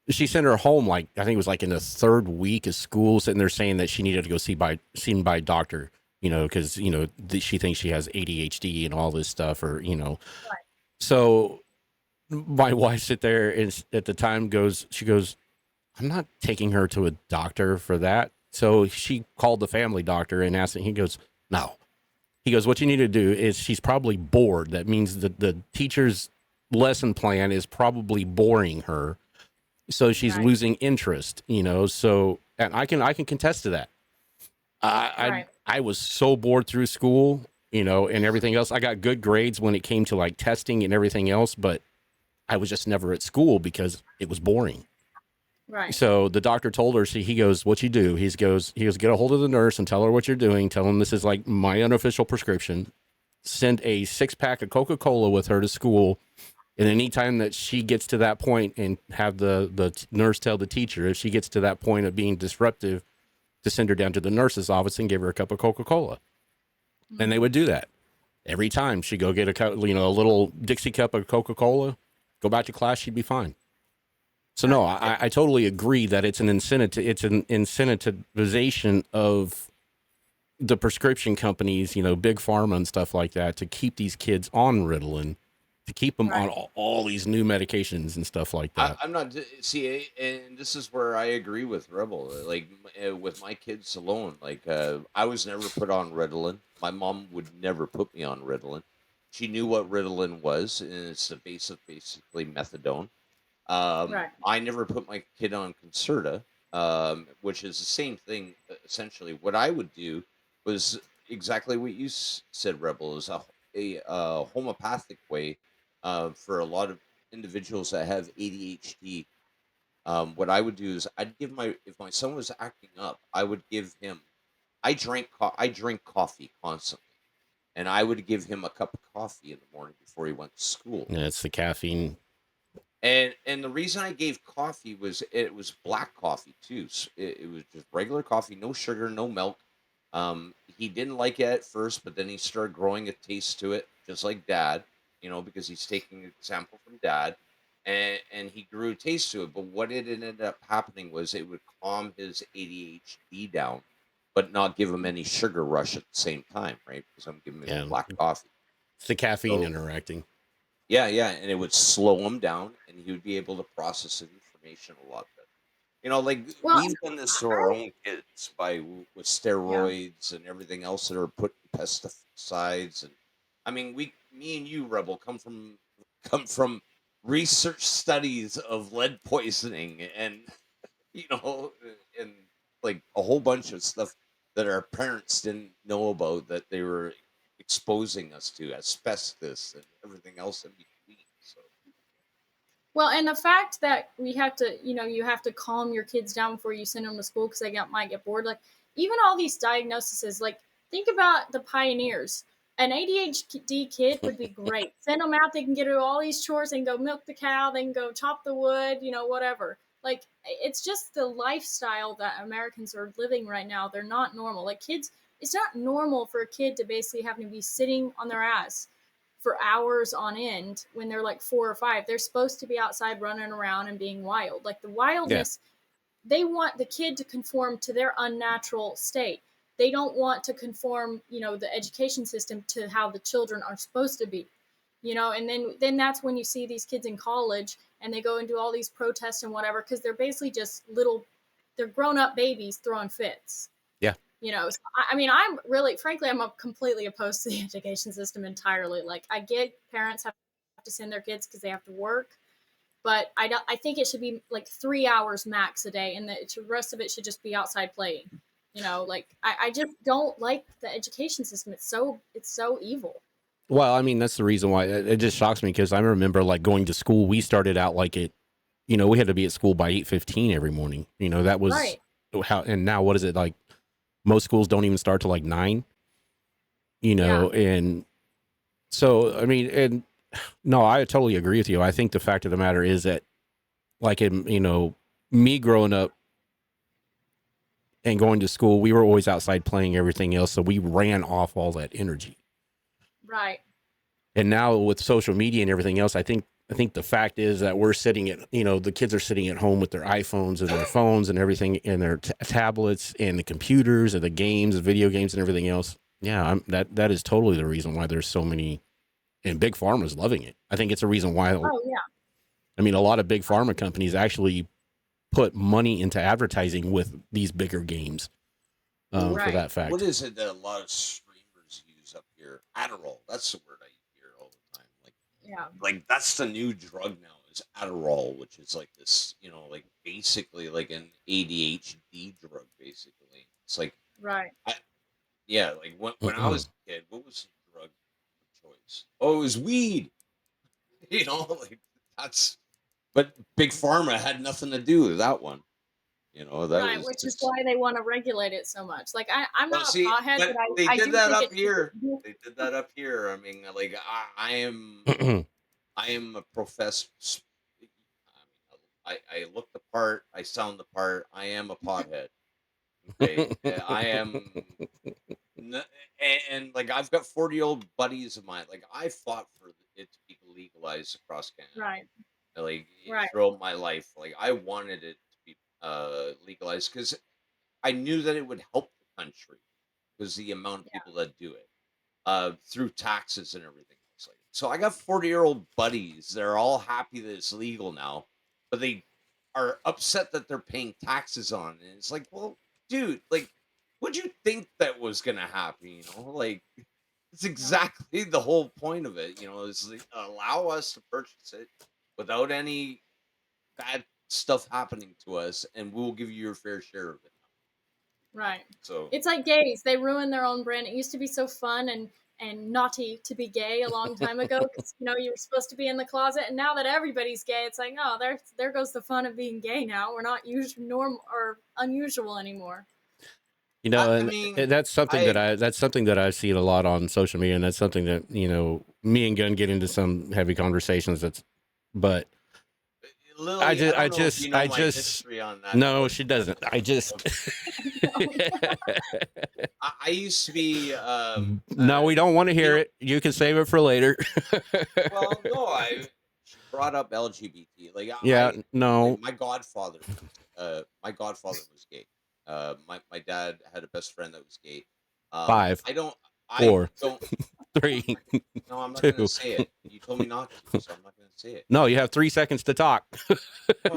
she sent her home, like, I think it was like in the third week of school, sitting there saying that she needed to go seen by a doctor, because, she thinks she has ADHD and all this stuff, or, Right. So my wife sit there and at the time she goes, I'm not taking her to a doctor for that. So she called the family doctor and asked him. He goes, no. He goes, what you need to do is she's probably bored. That means that the teacher's lesson plan is probably boring her. So she's Right. losing interest, so, and I can contest to that. Right. I was so bored through school, and everything else. I got good grades when it came to like testing and everything else, but I was just never at school because it was boring. Right. So the doctor told her, he goes, what you do? He goes, get a hold of the nurse and tell her what you're doing. Tell him this is like my unofficial prescription. Send a 6-pack of Coca-Cola with her to school. And anytime that she gets to that point, and have the nurse tell the teacher, if she gets to that point of being disruptive, to send her down to the nurse's office and give her a cup of Coca-Cola. Mm-hmm. And they would do that. Every time she'd go get a little Dixie cup of Coca-Cola, go back to class, she'd be fine. So no, I totally agree that it's an incentive. It's an incentivization of the prescription companies, big pharma and stuff like that, to keep these kids on Ritalin, to keep them on Right. all these new medications and stuff like that. I'm not see, and this is where I agree with Rebel. Like with my kids alone, like I was never put on Ritalin. My mom would never put me on Ritalin. She knew what Ritalin was, and it's the base of basically methadone. Right. I never put my kid on Concerta, which is the same thing essentially. What I would do was exactly what you said, Rebel, is a homeopathic way for a lot of individuals that have ADHD. What I would do is I'd give my if my son was acting up, I would give him. I drink coffee constantly, and I would give him a cup of coffee in the morning before he went to school. Yeah, it's the caffeine. And the reason I gave coffee was it was black coffee too. It was just regular coffee, no sugar, no milk. He didn't like it at first, but then he started growing a taste to it, just like Dad. Because he's taking an example from Dad, and he grew a taste to it. But what it ended up happening was it would calm his ADHD down, but not give him any sugar rush at the same time, right? Because I'm giving him Yeah, black coffee. it's the caffeine So interacting. yeah, yeah, and it would slow him down, and he would be able to process the information a lot better. Like Well, we've done this to our I own kids with yeah. steroids and everything else that are put in pesticides, and I mean, me and you, Rebel, come from research studies of lead poisoning, and you know, and like a whole bunch of stuff that our parents didn't know about that they were exposing us to, asbestos and everything else in between. So Well, and the fact that we have to, you have to calm your kids down before you send them to school because might get bored. Like, even all these diagnoses, like, think about the pioneers. An ADHD kid would be great. Send them out, they can get to all these chores, they can go milk the cow, they can go chop the wood, whatever. Like, it's just the lifestyle that Americans are living right now. They're not normal. Like, kids, it's not normal for a kid to basically have to be sitting on their ass for hours on end when they're like 4 or 5. They're supposed to be outside running around and being wild. Like, the Yeah, wildness, they want the kid to conform to their unnatural state. They don't want to conform, the education system to how the children are supposed to be. And then that's when you see these kids in college and they go and do all these protests and whatever because they're basically just they're grown up babies throwing fits. yeah. So, I mean, I'm really, frankly, I'm completely opposed to the education system entirely. Like, I get parents have to send their kids because they have to work, but I think it should be like 3 hours max a day, and the rest of it should just be outside playing. Like, I just don't like the education system. It's so evil. Well, I mean, that's the reason why it just shocks me, because I remember like going to school. We started out like we had to be at school by 8:15 every morning. That was Right. how. And now what is it like? Most schools don't even start till like 9. Yeah. And so I mean, and no, I totally agree with you. I think the fact of the matter is that, like, in me growing up and going to school, we were always outside playing everything else, so we ran off all that energy. Right. And now with social media and everything else, I think the fact is that we're sitting at, the kids are sitting at home with their iPhones and their phones and everything, and their tablets and the computers and the games, the video games and everything else. Yeah, that is totally the reason why there's so many, and big pharma's loving it. I think it's a reason why. Oh yeah. I mean, a lot of big pharma companies actually put money into advertising with these bigger games, for Right. that fact. what is it that a lot of streamers use up here? Adderall. That's the word I hear all the time. Yeah. Like that's the new drug now is Adderall, which is like this, like basically like an ADHD drug. Basically, it's like Right. I yeah, like when I was a kid, what was the drug of choice? Oh, it was weed. Like that's. But big pharma had nothing to do with that one. That Right, was which is just. why they want to regulate it so much. Like, I'm Well, not a see, pothead, but but they I did do that think up it should here. be. They did that up here. I mean, like I am a professed. I mean, I look the part. I sound the part. I am a pothead. Okay, I am, n- like I've got 40-year-old buddies of mine. Like I fought for it to be legalized across Canada. Right. Like Right. throughout my life, like I wanted it to be legalized because I knew that it would help the country. because the amount of Yeah. people that do it through taxes and everything else. Like, so I got 40-year-old buddies. They're all happy that it's legal now, but they are upset that they're paying taxes on it. And it's like, well, dude, like, what'd you think that was gonna happen? You know, like it's exactly the whole point of it. You know, is like, allow us to purchase it without any bad stuff happening to us, and we'll give you your fair share of it. Right. So It's like gays. They ruin their own brand. It used to be so fun and naughty to be gay a long time ago because you were supposed to be in the closet, and now that everybody's gay, it's like, oh, there goes the fun of being gay. Now we're not normal or unusual anymore. You know, I and mean, that's something I that's something that I've seen a lot on social media, and that's something that me and Gunn get into some heavy conversations. But Lily, I don't know if you know I my just history on that. no, she doesn't. I just I used to be no, we don't want to you hear know, it. You can save it for later. well, no, she brought up LGBT. Like Yeah, like no, my godfather was gay. My dad had a best friend that was gay. 5, I 4, don't 3, no, I'm not gonna 2. say it. You told me not to, so I'm not gonna say it. No, you have 3 seconds to talk. Well,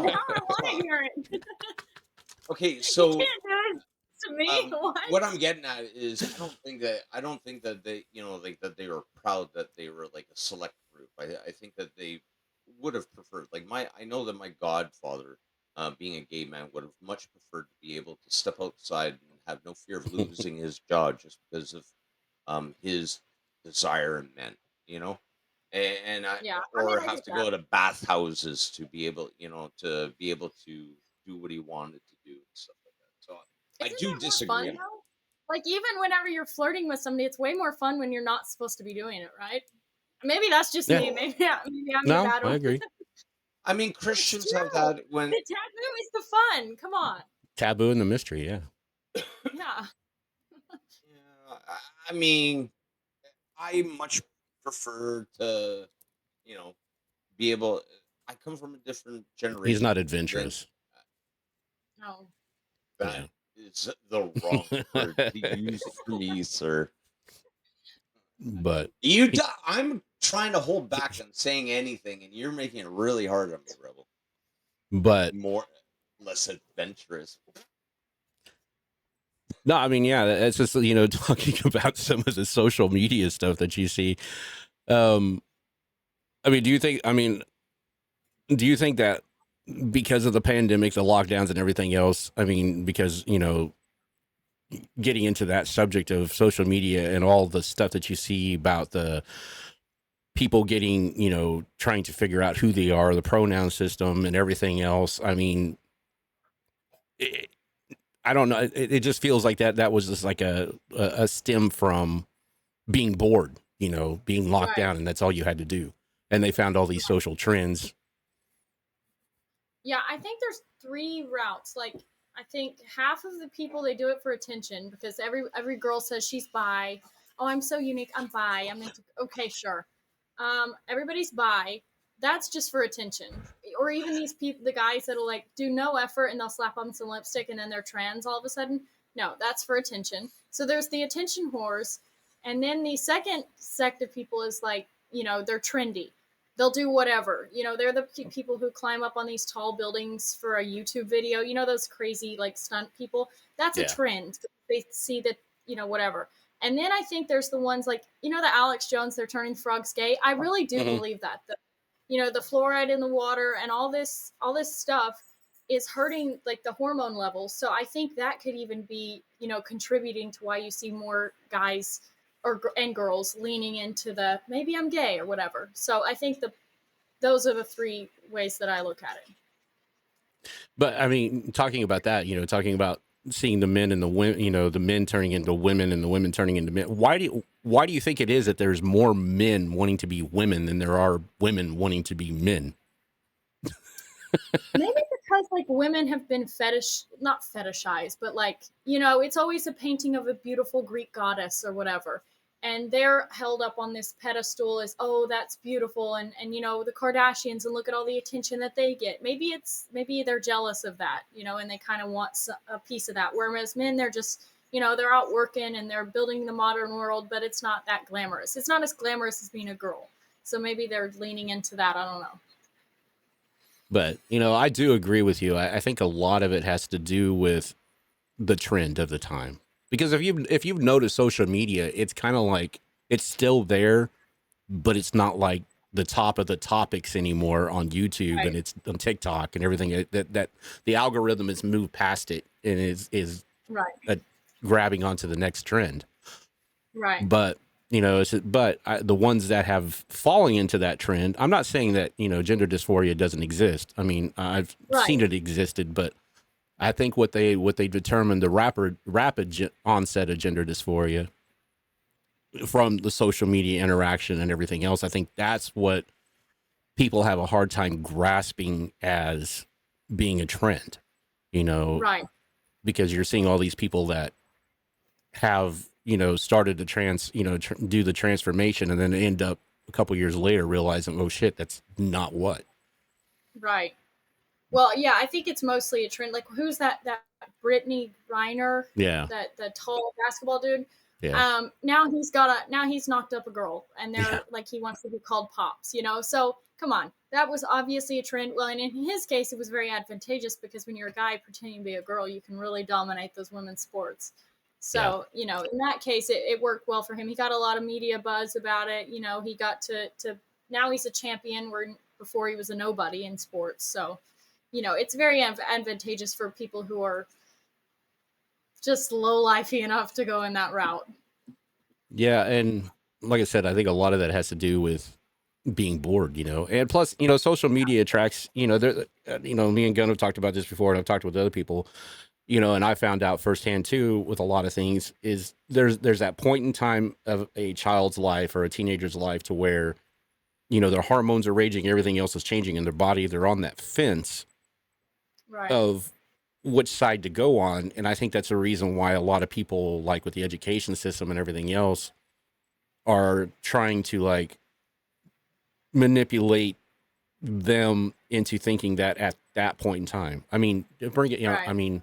Now I want to hear it. okay, You so can't do it to me. what I'm getting at is I don't think that they like that they were proud that they were like a select group. I think that they would have preferred like my I know that my godfather, being a gay man, would have much preferred to be able to step outside and have no fear of losing his job just because of his desire in men, you know, and I Yeah, I mean, or I have get to that. go to bathhouses to be able to be able to do what he wanted to do and stuff like that. So I Isn't do that more disagree. fun though? Like even whenever you're flirting with somebody, it's way more fun when you're not supposed to be doing it, right? Maybe that's just Yeah, me. Maybe I'm the no, bad I one. agree. I mean, It's Christians have true. that when The tattoo is the fun. Come on. Taboo and the mystery. Yeah. Yeah. yeah, I mean, I much prefer to, you know, be able. I come from a different He's generation not than adventurous. No. that. Is the wrong word to use for me, sir. But I'm trying to hold back on saying anything, and you're making it really hard on me, Rebel. but More, less adventurous. no, I mean, yeah, it's just talking about some of the social media stuff that you see. Um, I mean, do you think that because of the pandemic, the lockdowns, and everything else? I mean, because getting into that subject of social media and all the stuff that you see about the people getting, trying to figure out who they are, the pronoun system, and everything else. I mean, I don't know. It just feels like that was just like a stem from being bored, being locked Right. down, and that's all you had to do. And they found all these social trends. Yeah, I think there's three routes. Like I think half of the people they do it for attention because every girl says she's bi. Oh, I'm so unique. I'm bi. I'm into okay, sure. Everybody's bi. That's just for attention. Or even these people, the guys that'll like do no effort and they'll slap on some lipstick and then they're trans all of a sudden. No, that's for attention. So there's the attention whores. And then the second sect of people is like, they're trendy. They'll do whatever. They're the people who climb up on these tall buildings for a YouTube video. Those crazy like stunt people. That's a Yeah. trend. They see that, whatever. And then I think there's the ones like, the Alex Jones, they're turning frogs gay. I really do believe that. The fluoride in the water and all this stuff is hurting like the hormone levels. So I think that could even be, contributing to why you see more guys and girls leaning into the maybe I'm gay or whatever. So I think those are the three ways that I look at it. But I mean, talking about that, talking about seeing the men and the women, the men turning into women and the women turning into men. Why do you think it is that there's more men wanting to be women than there are women wanting to be men? Maybe because like women have been not fetishized, but like, it's always a painting of a beautiful Greek goddess or whatever. And they're held up on this pedestal as, oh, that's beautiful. And the Kardashians, and look at all the attention that they get. Maybe they're jealous of that, and they kind of want a piece of that. Whereas men, they're just they're out working and they're building the modern world, but it's not that glamorous. It's not as glamorous as being a girl. So maybe they're leaning into that. I don't know. But, I do agree with you. I think a lot of it has to do with the trend of the time. Because if you've noticed social media, it's kind of like it's still there, but it's not like the top of the topics anymore on YouTube, Right. and it's on TikTok and everything. That the algorithm has moved past it and is Right. grabbing onto the next trend. Right. But the ones that have fallen into that trend, I'm not saying that gender dysphoria doesn't exist. I mean, I've seen it existed, but I think what they determined the rapid onset of gender dysphoria from the social media interaction and everything else. I think that's what people have a hard time grasping as being a trend, Right. because you're seeing all these people that have, started to do the transformation and then end up a couple years later realizing, oh shit, that's not what. Right. Well, yeah, I think it's mostly a trend. Like, who's that Brittany Griner? Yeah. That the tall basketball dude. Yeah. Now he's knocked up a girl, and they're like, he wants to be called Pops, So come on, that was obviously a trend. Well, and in his case, it was very advantageous because when you're a guy pretending to be a girl, you can really dominate those women's sports. So, in that case, it worked well for him. He got a lot of media buzz about it. He got to now he's a champion where before he was a nobody in sports. So, it's very advantageous for people who are just low-lifey enough to go in that route. Yeah, and like I said, I think a lot of that has to do with being bored, and plus, social media attracts, me and Gunn have talked about this before, and I've talked with other people, and I found out firsthand too with a lot of things is there's that point in time of a child's life or a teenager's life to where, their hormones are raging, everything else is changing in their body. They're on that fence of which side to go on. And I think that's a reason why a lot of people, like with the education system and everything else, are trying to like manipulate them into thinking that at that point in time. I mean, bring it, I mean,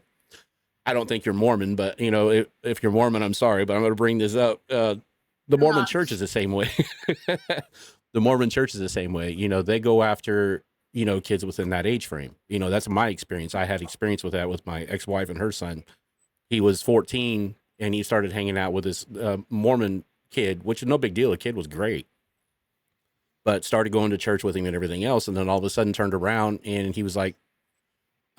I don't think you're Mormon, but if you're Mormon, I'm sorry, but I'm going to bring this up. The Mormon church is the same way. The Mormon church is the same way. They go after, kids within that age frame. That's my experience. I had experience with that with my ex-wife and her son. He was 14 and he started hanging out with this Mormon kid, which is no big deal. The kid was great, but started going to church with him and everything else. And then all of a sudden turned around and he was like,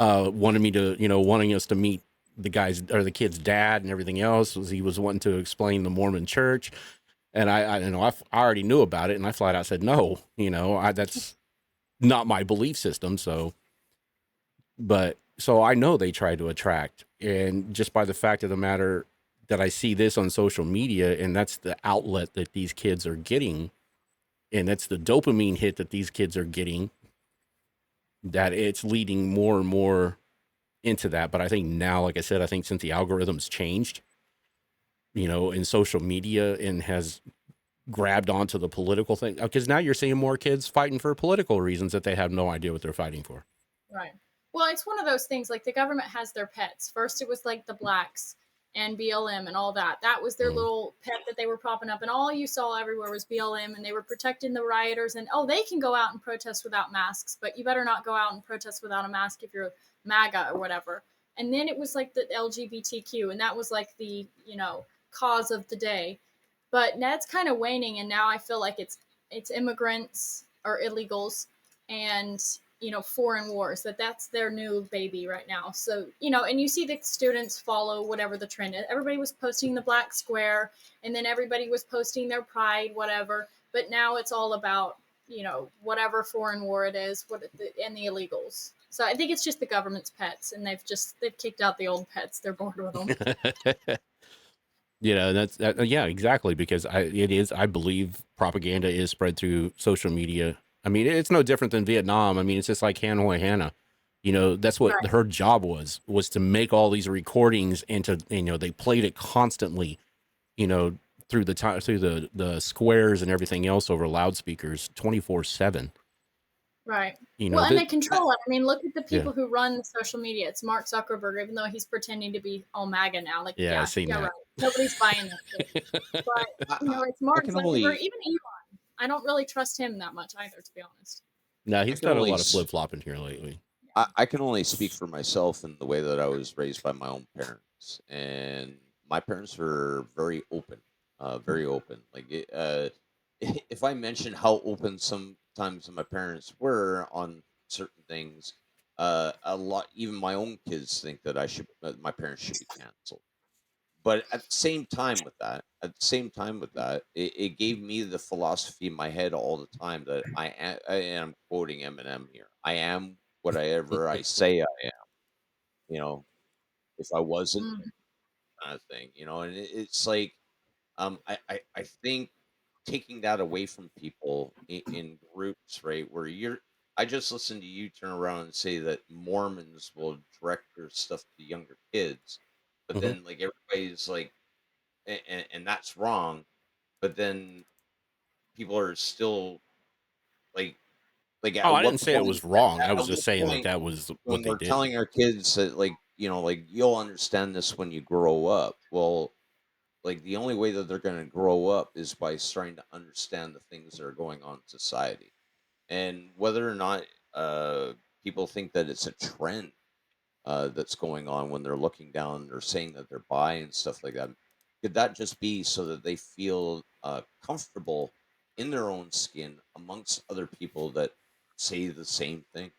wanting us to meet the guy's or the kid's dad and everything else. He was wanting to explain the Mormon church. And I already knew about it, and I flat out said no. That's not my belief system. So I know they try to attract, and just by the fact of the matter that I see this on social media, and that's the outlet that these kids are getting, and that's the dopamine hit that these kids are getting, that it's leading more and more into that. But I think now, like I said, I think since the algorithms changed, in social media and has grabbed onto the political thing, because now you're seeing more kids fighting for political reasons that they have no idea what they're fighting for. Right. Well, it's one of those things, like the government has their pets. First, it was like the blacks and BLM and all that. That was their little pet that they were propping up. And all you saw everywhere was BLM, and they were protecting the rioters. And, they can go out and protest without masks, but you better not go out and protest without a mask if you're MAGA or whatever. And then it was like the LGBTQ, and that was like the, cause of the day. But that's kind of waning, and now I feel like it's immigrants or illegals and foreign wars, that's their new baby right now. So and you see the students follow whatever the trend is. Everybody was posting the black square, and then everybody was posting their pride, whatever, but now it's all about whatever foreign war it is, and the illegals. So I think it's just the government's pets, and they've kicked out the old pets. They're bored with them. Yeah, exactly. Because I believe propaganda is spread through social media. I mean, it's no different than Vietnam. I mean, it's just like Hanoi Hannah. That's what her job was to make all these recordings and to, they played it constantly, through the squares and everything else over loudspeakers 24/7. Right. You know Well, and that. they control it. I mean, look at the Yeah, people who run social media. It's Mark Zuckerberg, even though he's pretending to be all MAGA now. Like, yeah, I yeah, seen yeah, that. right. Nobody's buying that shit. But it's I Mark can Zuckerberg, only even Elon. I don't really trust him that much either, to be honest. No, I he's can done a only lot of s- flip flopping here lately. I can only speak for myself in the way that I was raised by my own parents, and my parents were very open, very open. If I mention how open sometimes my parents were on certain things, a lot, even my own kids think that my parents should be canceled. But at the same time with that, it gave me the philosophy in my head all the time that I am quoting Eminem here. I am whatever I say I am. You know, if I wasn't, Mm. kind of thing. And it's like, I think taking that away from people in groups, right? I just listened to you turn around and say that Mormons will direct their stuff to younger kids, but Hmm. then like everybody's like, and that's wrong. But then people are still like, Oh, at I didn't what say it point? was wrong. I At was what just saying that point that was what when they we're did. telling our kids that, like, like, you'll understand this when you grow up? Well, like, the only way that they're going to grow up is by starting to understand the things that are going on in society, and whether or not people think that it's a trend that's going on when they're looking down or saying that they're bi and stuff like that. Could that just be so that they feel comfortable in their own skin amongst other people that say the same thing?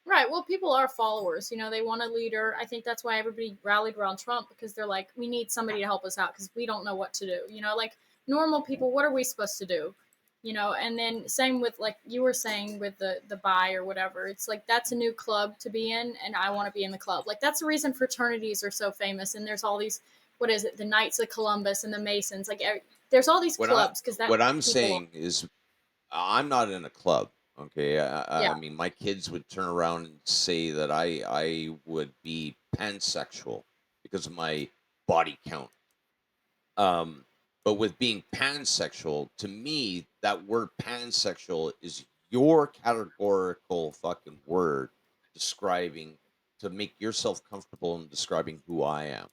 Right. Well, people are followers. They want a leader. I think that's why everybody rallied around Trump, because they're like, we need somebody to help us out because we don't know what to do. Like normal people, what are we supposed to do? And then same with, like you were saying, with the bi or whatever. It's like that's a new club to be in, and I want to be in the club. Like that's the reason fraternities are so famous. And there's all these, what is it, the Knights of Columbus and the Masons. Like there's all these What I clubs because that what I'm people. saying is, I'm not in a club. Okay, Yeah. I mean, my kids would turn around and say that I would be pansexual because of my body count. But with being pansexual, to me, that word pansexual is your categorical fucking word describing, to make yourself comfortable in describing who I am.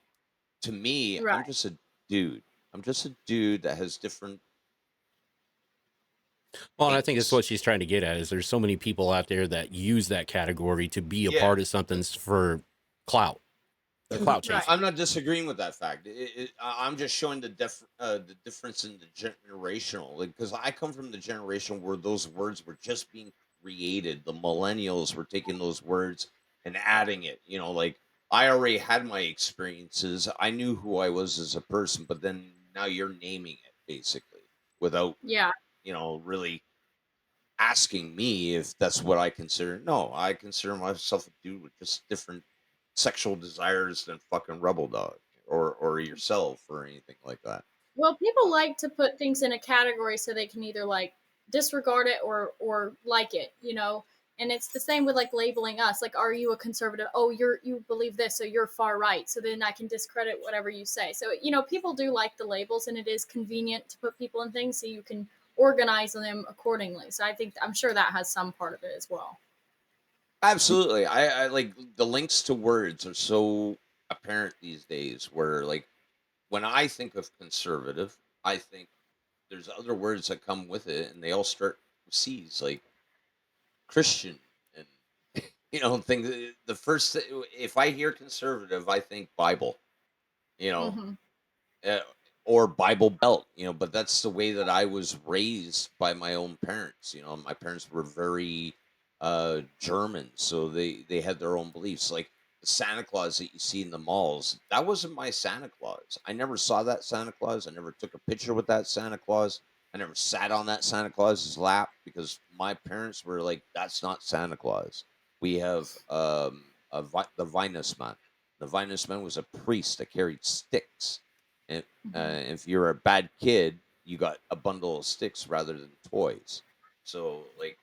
To me, I'm Right. just a dude. I'm just a dude that has different Well, and I think that's things. what she's trying to get at is there's so many people out there that use that category to be a Yeah. part of something for clout. They're clout Right. chasing. I'm not disagreeing with that fact. I'm just showing the difference in the generational, because I come from the generation where those words were just being created. The millennials were taking those words and adding it. Like, I already had my experiences. I knew who I was as a person, but then now you're naming it basically without Yeah. really asking me if that's what I consider. No, I consider myself a dude with just different sexual desires than fucking Rebel Dog or yourself or anything like that. Well, people like to put things in a category so they can either like disregard it or like it, And it's the same with like labeling us. Like, are you a conservative? Oh, you believe this, so you're far right. So then I can discredit whatever you say. So people do like the labels, and it is convenient to put people in things so you can organize them accordingly. So I'm sure that has some part of it as well. Absolutely. I like, the links to words are so apparent these days, where, like, when I think of conservative, I think there's other words that come with it, and they all start with C's, like Christian, and things. The first, if I hear conservative, I think Bible. You know, Hmm. uh, or Bible Belt, but that's the way that I was raised by my own parents. My parents were very German, so they had their own beliefs. Like the Santa Claus that you see in the malls, that wasn't my Santa Claus. I never saw that Santa Claus. I never took a picture with that Santa Claus. I never sat on that Santa Claus's lap, because my parents were like, "That's not Santa Claus. We have the Vinus man." The Vinus man was a priest that carried sticks, and Hmm. if you're a bad kid, you got a bundle of sticks rather than toys. So, like,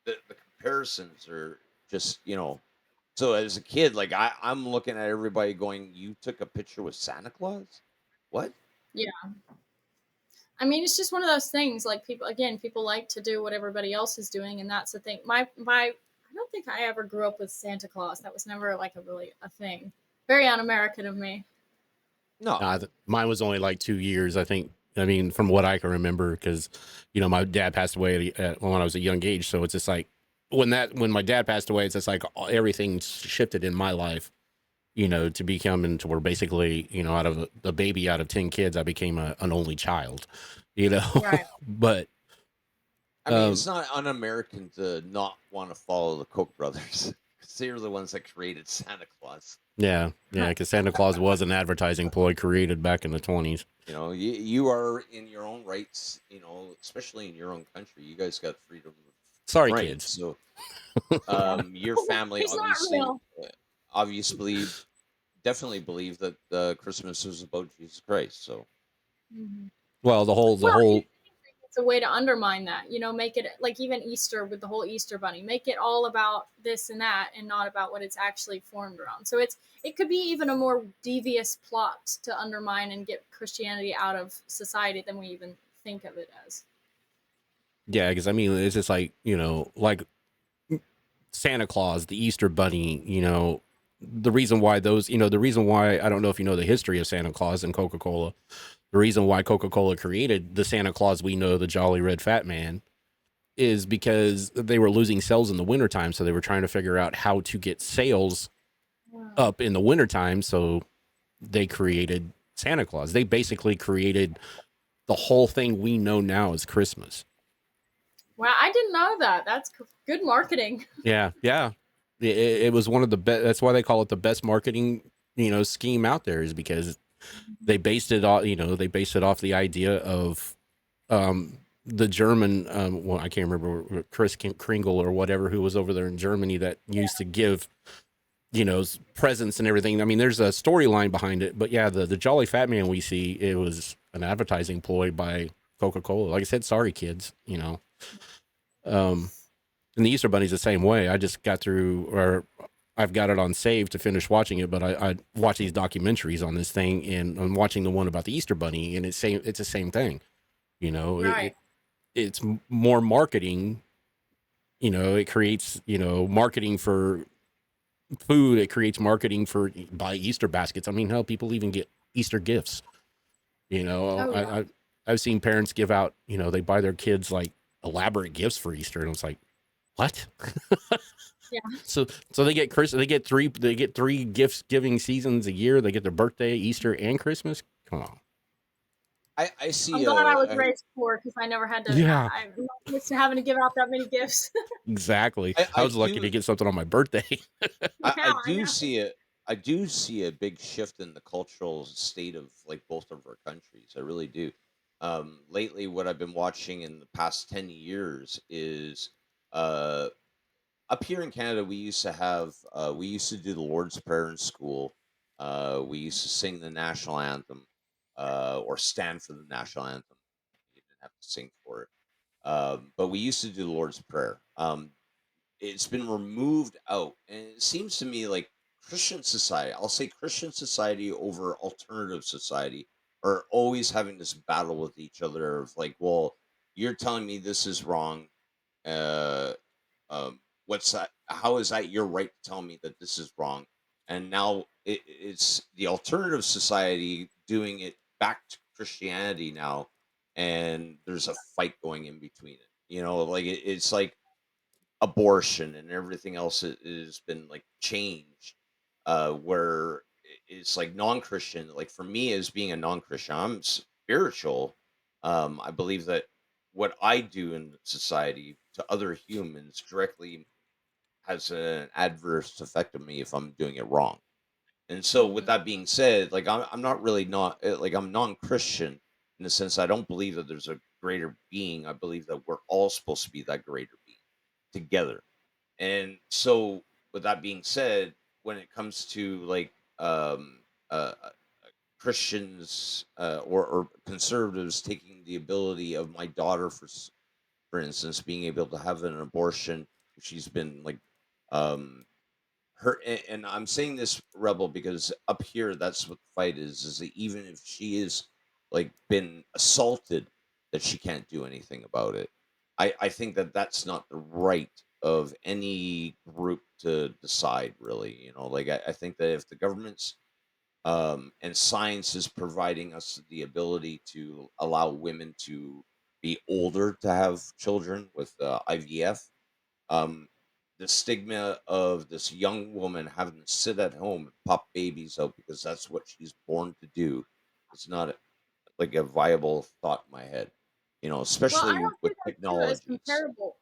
the comparisons are just, So as a kid, like, I'm looking at everybody going, "You took a picture with Santa Claus? What?" Yeah. I mean, it's just one of those things. Like people like to do what everybody else is doing, and that's the thing. I don't think I ever grew up with Santa Claus. That was never like a thing. Very un-American of me. No, Mine was only like 2 years, I think. I mean, from what I can remember, because my dad passed away when I was a young age, so it's just like when my dad passed away, it's just like everything shifted in my life. To become into where basically, out of a baby out of 10 kids, I became an only child. Right. But I mean, it's not un-American to not want to follow the Koch brothers. 'Cause they're the ones that created Santa Claus. yeah, because Santa Claus was an advertising ploy created back in the 20s. You are in your own rights. Especially in your own country, you guys got freedom of Sorry, rights. kids. So, your family He's not real. obviously, definitely believe that Christmas is about Jesus Christ. So, Mhm. Well, the Well, whole it's a way to undermine that. Make it like even Easter with the whole Easter bunny. Make it all about this and that, and not about what it's actually formed around. So it could be even a more devious plot to undermine and get Christianity out of society than we even think of it as. yeah, because I mean, it's just like like Santa Claus, the Easter Bunny. The reason why the reason why I don't know if you know the history of Santa Claus and Coca-Cola. The reason why Coca-Cola created the Santa Claus we know, the Jolly Red Fat Man, is because they were losing sales in the wintertime. So they were trying to figure out how to get sales up in the wintertime. So they created Santa Claus. They basically created the whole thing we know now as Christmas. Wow, I didn't know that. That's good marketing. Yeah. Yeah. It was one of the best. That's why they call it the best marketing, scheme out there, is because they based it off, they based it off the idea of, the German, well, I can't remember, Chris Kringle or whatever, who was over there in Germany that used to give, presents and everything. I mean, there's a storyline behind it, but yeah, the Jolly Fat Man we see, it was an advertising ploy by Coca-Cola. Like I said, sorry kids, and the Easter Bunny's the same way. I just got through, or I've got it on save to finish watching it, but I watch these documentaries on this thing, and I'm watching the one about the Easter Bunny, and it's the same thing. Right. It's more marketing. It creates marketing for food. It creates marketing for buy Easter baskets. I mean, hell, people even get Easter gifts. Oh yeah. I've seen parents give out. They buy their kids like elaborate gifts for Easter, and it's like, what? Yeah. So they get three gifts giving seasons a year. They get their birthday, Easter, and Christmas. Come on. I I'm see glad I was raised poor because I never had to. Yeah. I'm not used to having to give out that many gifts. Exactly. I, I I was lucky to do get something on my birthday. Yeah, I I do know. see it. I do see a big shift in the cultural state of like both of our countries. I really do. Lately, what I've been watching in the past 10 years is uh, up here in Canada. We used to do the Lord's Prayer in school. We used to sing the national anthem, or stand for the national anthem. You didn't have to sing for it, but we used to do the Lord's Prayer. It's been removed out, and it seems to me like Christian society, I'll say Christian society over alternative society, are always having this battle with each other of like, well, you're telling me this is wrong. uh what's that? How is that your right to tell me that this is wrong? And now it's the alternative society doing it back to Christianity now, and there's a fight going in between it. Like it's like abortion and everything else has been like changed, where it's like non-Christian. Like for me, as being a non-Christian, I'm spiritual. I believe that what I do in society to other humans directly has an adverse effect on me if I'm doing it wrong. And so with Mhm. that being said, like I'm not really not like I'm non-Christian in the sense I don't believe that there's a greater being. I believe that we're all supposed to be that greater being together. And so, with that being said, when it comes to like Christians, or conservatives taking the ability of my daughter, for instance, being able to have an abortion, she's been like um, and I'm saying this, Rebel, because up here that's what the fight is that even if she is like been assaulted, that she can't do anything about it. I think that that's not the right of any group to decide, really. Like I think that if the government's and science is providing us the ability to allow women to be older to have children with IVF, um, the stigma of this young woman having to sit at home and pop babies out because that's what she's born to do, it's not like a viable thought in my head. Well, I Especially don't with see that too as technologies. comparable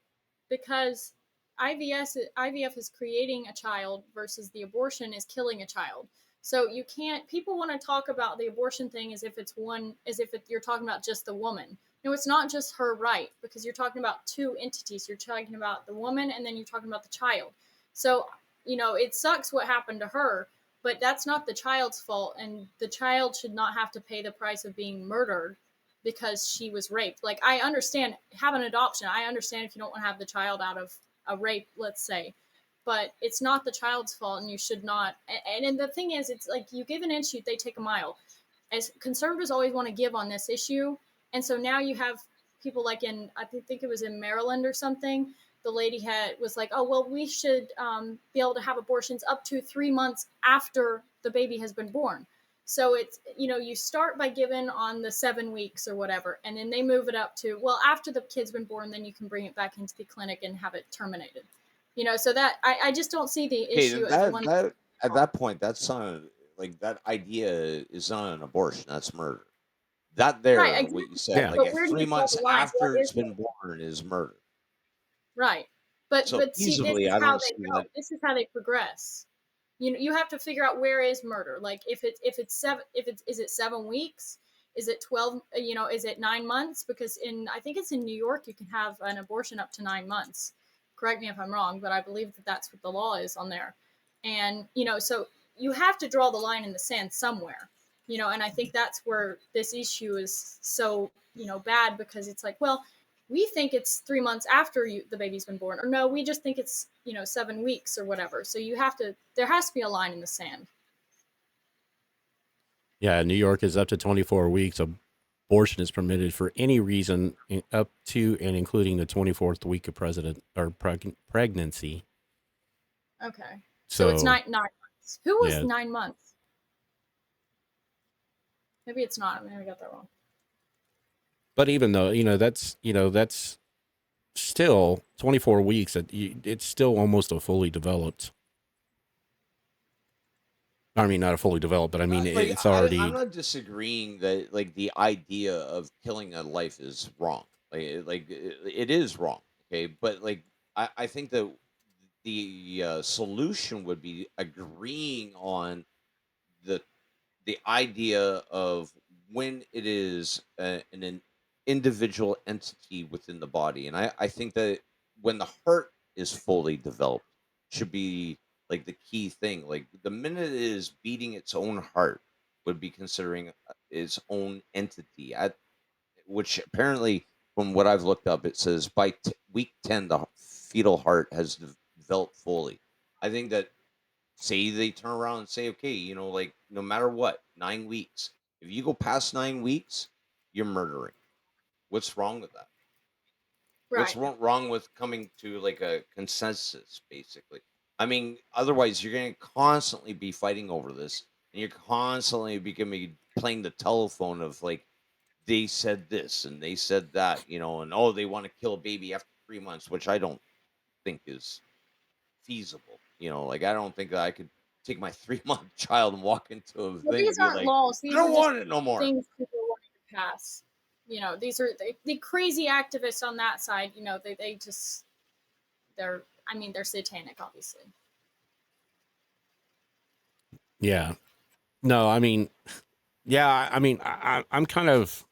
because IVF is creating a child versus the abortion is killing a child. So you can't. People want to talk about the abortion thing as if it's one, as if you're talking about just the woman. No, it's not just her right because you're talking about two entities. You're talking about the woman and then you're talking about the child. So it sucks what happened to her, but that's not the child's fault, and the child should not have to pay the price of being murdered because she was raped. Like, I understand have an adoption. I understand if you don't want to have the child out of a rape, let's say, but it's not the child's fault, and you should not. And the thing is, it's like you give an inch, they take a mile. As conservatives always want to give on this issue, and so now you have people like I think it was in Maryland or something. The lady was like, oh well, we should be able to have abortions up to 3 months after the baby has been born. So it's, you start by giving on the 7 weeks or whatever, and then they move it up to, well, after the kid's been born, then you can bring it back into the clinic and have it terminated. So that I just don't see the Okay, issue as that one. that at that point, that's not like that idea is not an abortion. That's murder. That Right, there, what you exactly. said, Yeah. like But at where do three you draw months the line? What after is it's been murder? born is murder. Right. But So see, this feasibly, is I how don't they see go. that. This is how they progress. You have to figure out where is murder. Like if it's seven, if it's is it 7 weeks? Is it 12? Is it 9 months? Because I think it's in New York, you can have an abortion up to 9 months. Correct me if I'm wrong, but I believe that that's what the law is on there. And so you have to draw the line in the sand somewhere. And I think that's where this issue is so bad, because it's like, well, we think it's 3 months after the baby's been born, or no, we just think it's 7 weeks or whatever. So there has to be a line in the sand. Yeah, New York is up to 24 weeks. Abortion is permitted for any reason up to and including the 24th week of pregnancy. Okay, so it's So, 9 months. Who was yeah. 9 months? Maybe it's not. Maybe I got that wrong. But even though, that's still 24 weeks, it's still almost a fully developed. I mean, not a fully developed, but I mean, Like it's I'm already. not disagreeing that like the idea of killing a life is wrong. It is wrong. Okay, but like I think that the solution would be agreeing on the the idea of when it is an individual entity within the body. And I think that when the heart is fully developed should be like the key thing. Like the minute it is beating its own heart would be considering its own entity, at which apparently from what I've looked up, it says by week 10 the fetal heart has developed fully. I think that, say they turn around and say, okay, like no matter what, 9 weeks. If you go past 9 weeks, you're murdering. What's wrong with that? What's Right. wrong with coming to like a consensus, basically? I mean, otherwise you're going to constantly be fighting over this, and you're constantly going to be playing the telephone of like they said this and they said that, and oh, they want to kill a baby after 3 months, which I don't think is feasible. Like I don't think that I could take my 3 month child and walk into a Well, thing these and be aren't like, laws. I These are don't just want it no more. things people are wanting to pass. These are the crazy activists on that side. They just they're satanic, obviously. Yeah. No, I mean, yeah, I mean, I'm kind of,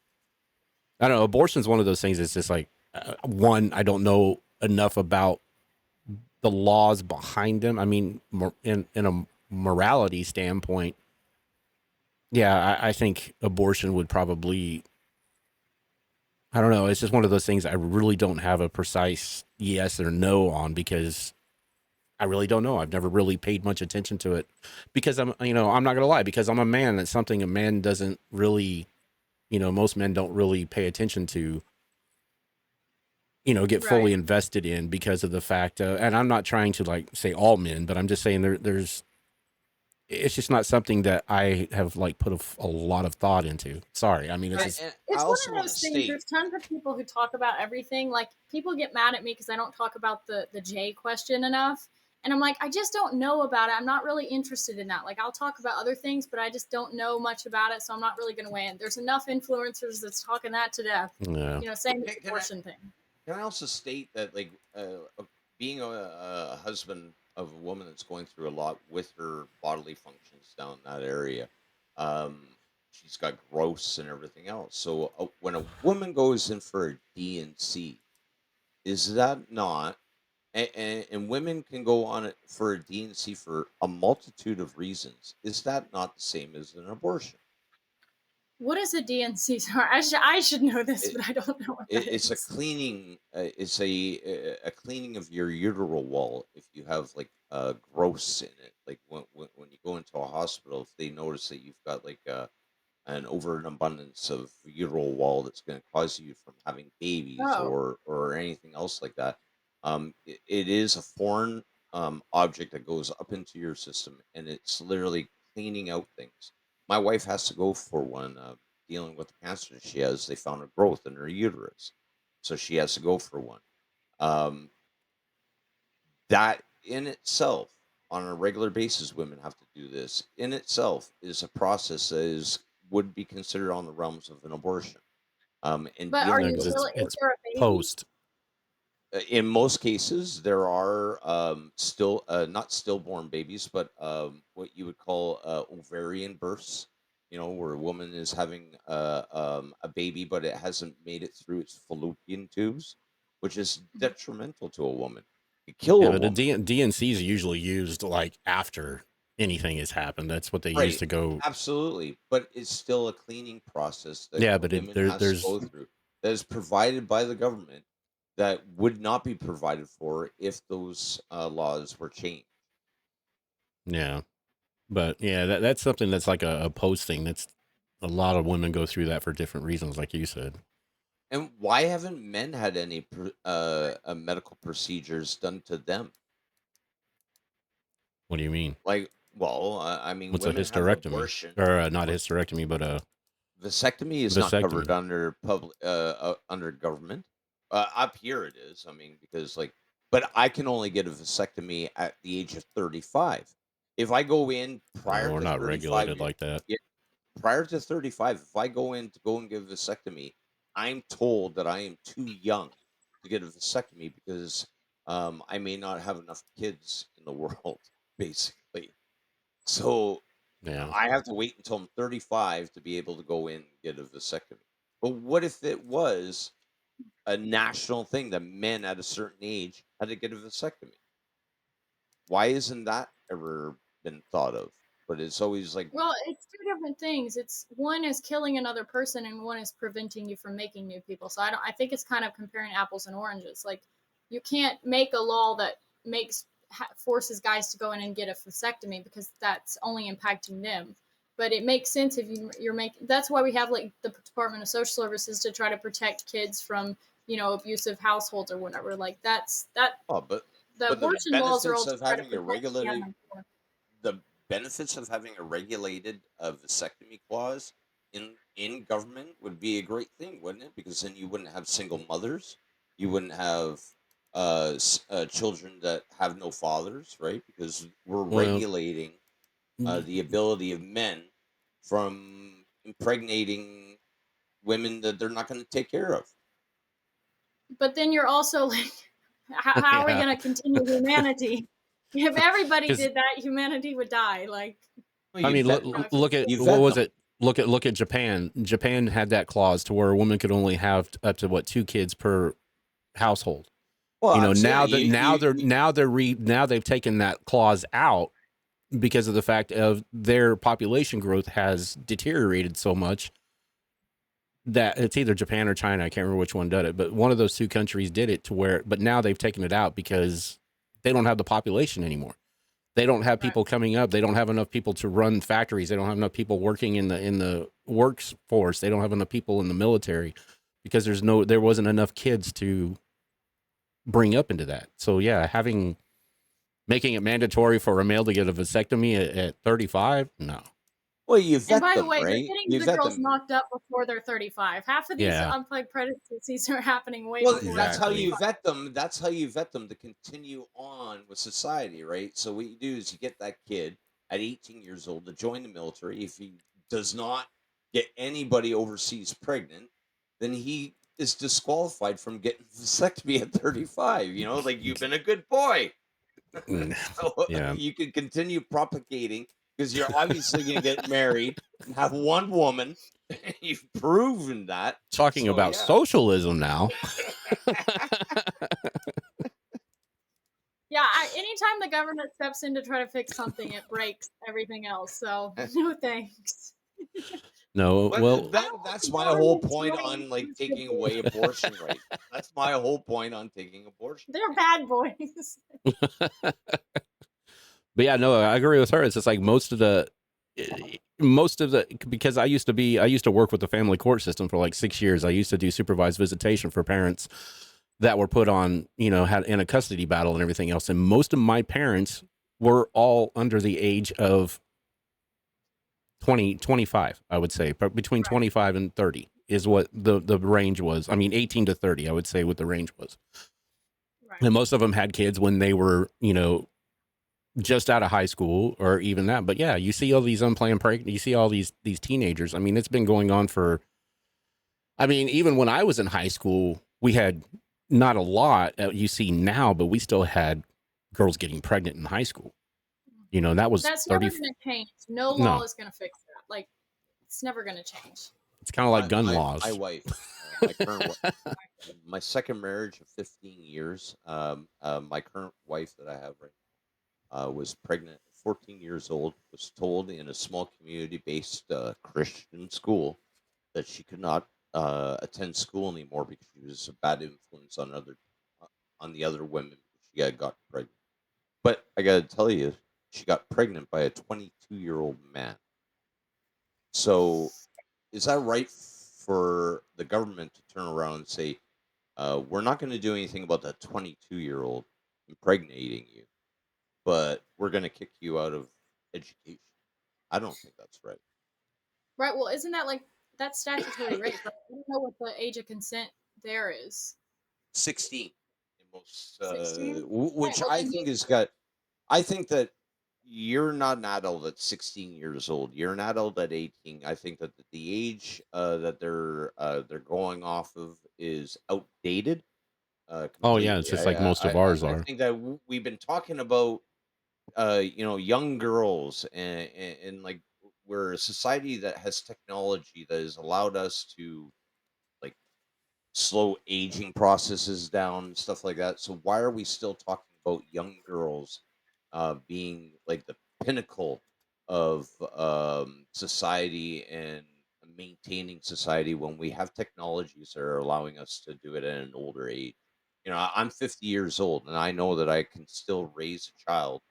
I don't know. Abortion's one of those things. It's just like, one, I don't know enough about the laws behind them. I mean, in a morality standpoint, yeah, I think abortion would probably, I don't know. It's just one of those things I really don't have a precise yes or no on, because I really don't know. I've never really paid much attention to it, because I'm not going to lie, because I'm a man. It's something a man doesn't really most men don't really pay attention to, get fully Right. invested in, because of the fact, and I'm not trying to like say all men, but I'm just saying it's just not something that I have like put a lot of thought into. Sorry. I mean, it's And, just, and I It's one also of want to those things. state, There's tons of people who talk about everything. Like people get mad at me because I don't talk about the J question enough. And I'm like, I just don't know about it. I'm not really interested in that. Like I'll talk about other things, but I just don't know much about it, so I'm not really going to weigh in. There's enough influencers that's talking that to death. yeah. Same with can, the can I abortion thing. can I also state that like being a husband of a woman that's going through a lot with her bodily functions down that area, um, she's got growths and everything else. So when a woman goes in for a D&C, is that not? And women can go on it for a D&C for a multitude of reasons. Is that not the same as an abortion? What is a DNC? Sorry, I should know this, It, but I don't know what that it's a is. cleaning. It's a cleaning of your uteral wall if you have like growths in it. Like when you go into a hospital, if they notice that you've got like an over an abundance of uteral wall that's going to cause you from having babies Oh, or anything else like that. It is a foreign object that goes up into your system, and it's literally cleaning out things. My wife has to go for one, dealing with the cancer she has. They found a growth in her uterus, so she has to go for one. Um, that in itself, on a regular basis, women have to do this. In itself, is a process that would be considered on the realms of an abortion. And but are No, dealing you because with really? Is it's there a baby? post. in most cases, there are still not stillborn babies, but what you would call ovarian births. Where a woman is having a baby, but it hasn't made it through its fallopian tubes, which is detrimental to a woman. It kill Yeah, a but the woman. DNC is usually used like after anything has happened. That's what they use Right, to go. absolutely, but it's still a cleaning process that Yeah, a but woman has to there's go through that is provided by the government that would not be provided for if those laws were changed. yeah, but yeah, that's something that's like a post thing. That's a lot of women go through that for different reasons, like you said. And why haven't men had any medical procedures done to them? What do you mean? Like, well, I mean, What's a women have hysterectomy? abortion. Or not a What hysterectomy, but a vasectomy is not covered vasectomy. under public under government. Up here it is. I mean, because like, but I can only get a vasectomy at the age of 35. If I go in Oh, prior we're to not 35, regulated like that. yeah, prior to 35, if I go in to go and get a vasectomy, I'm told that I am too young to get a vasectomy because I may not have enough kids in the world, basically. So Yeah. I have to wait until I'm 35 to be able to go in and get a vasectomy. But what if it was a national thing that men at a certain age had to get a vasectomy? Why isn't that ever been thought of? But it's always like, Well, it's two different things. It's one is killing another person, and one is preventing you from making new people. So I think it's kind of comparing apples and oranges. Like you can't make a law that forces guys to go in and get a vasectomy because that's only impacting them. But it makes sense if you're making. That's why we have like the Department of Social Services to try to protect kids from abusive households or whatever. Like that. oh, but The but the abortion laws are benefits all to of try to having a protect the regulated unborn. the benefits of having a regulated vasectomy clause in government would be a great thing, wouldn't it? Because then you wouldn't have single mothers, you wouldn't have children that have no fathers, right? Because we're Well, regulating the ability of men from impregnating women that they're not going to take care of. But then you're also like, how are we yeah, going to continue humanity? If everybody because did that, humanity would die. Like, Well, I you mean, vet you them. know, if look you, at You what vet was them. it? Look at Japan. Japan had that clause to where a woman could only have up to what 2 kids per household. Well, I'm Now saying that now they've taken that clause out because of the fact of their population growth has deteriorated so much that it's either Japan or China. I can't remember which one did it, but one of those two countries did it to where. But now they've taken it out because they don't have the population anymore. They don't have right. people coming up. They don't have enough people to run factories. They don't have enough people working in the workforce. They don't have enough people in the military because there wasn't enough kids to bring up into that. So yeah, making it mandatory for a male to get a vasectomy at 35, no. Well, you And vet by the them, way, they're right? getting You the vet girls them. knocked up before they're 35. Half of these Yeah, unplugged pregnancies are happening way Well, before they're that's how exactly. you 35. vet them. That's how you vet them to continue on with society, right? So what you do is you get that kid at 18 years old to join the military. If he does not get anybody overseas pregnant, then he is disqualified from getting vasectomy at 35. You know, like you've been a good boy. Mm, So yeah. you can continue propagating because you're obviously going to get married and have one woman. You've proven that. Talking So about yeah. socialism now. Yeah, anytime the government steps in to try to fix something, it breaks everything else. So no thanks. No, But well, I don't want that's the my whole government to point raise on like stupid taking away boys. abortion rights. That's my whole point on taking abortion They're rights. bad boys. but yeah, no, I agree with her. It's just like because I used to work with the family court system for like 6 years. I used to do supervised visitation for parents that were put on, had in a custody battle and everything else. And most of my parents were all under the age of 25, I would say, but between Right, 25 and 30 is what the range was. I mean, 18 to 30, I would say what the range was. right. And most of them had kids when they were, just out of high school or even that. But yeah, you see all these unplanned pregnant, you see all these teenagers. I mean, it's been going on even when I was in high school, we had not a lot you see now, but we still had girls getting pregnant in high school. That was That's never 30. going to change. No law No, is going to fix that. Like, it's never going to change. it's kind of like gun My laws. wife, my current my second marriage of 15 years. My current wife that I have right now was pregnant at 14 years old. Was told in a small community-based Christian school that she could not attend school anymore because she was a bad influence on the other women because she had got pregnant. But I got to tell you, she got pregnant by a 22-year-old man. So is that right for the government to turn around and say, we're not going to do anything about that 22-year-old impregnating you, but we're going to kick you out of education? I don't think that's right. Right. Well, isn't that like that's statutory rape? Right? I don't know what the age of consent there is. 16 in most, 16? Right. which Well, I then think I think that you're not an adult at 16 years old. You're an adult at 18. I think that the age that they're going off of is outdated Oh yeah, it's completely. just like most of ours I are. think that we've been talking about young girls and like we're a society that has technology that has allowed us to like slow aging processes down, stuff like that. So why are we still talking about young girls being like the pinnacle of society and maintaining society when we have technologies that are allowing us to do it at an older age? I'm 50 years old and I know that I can still raise a child.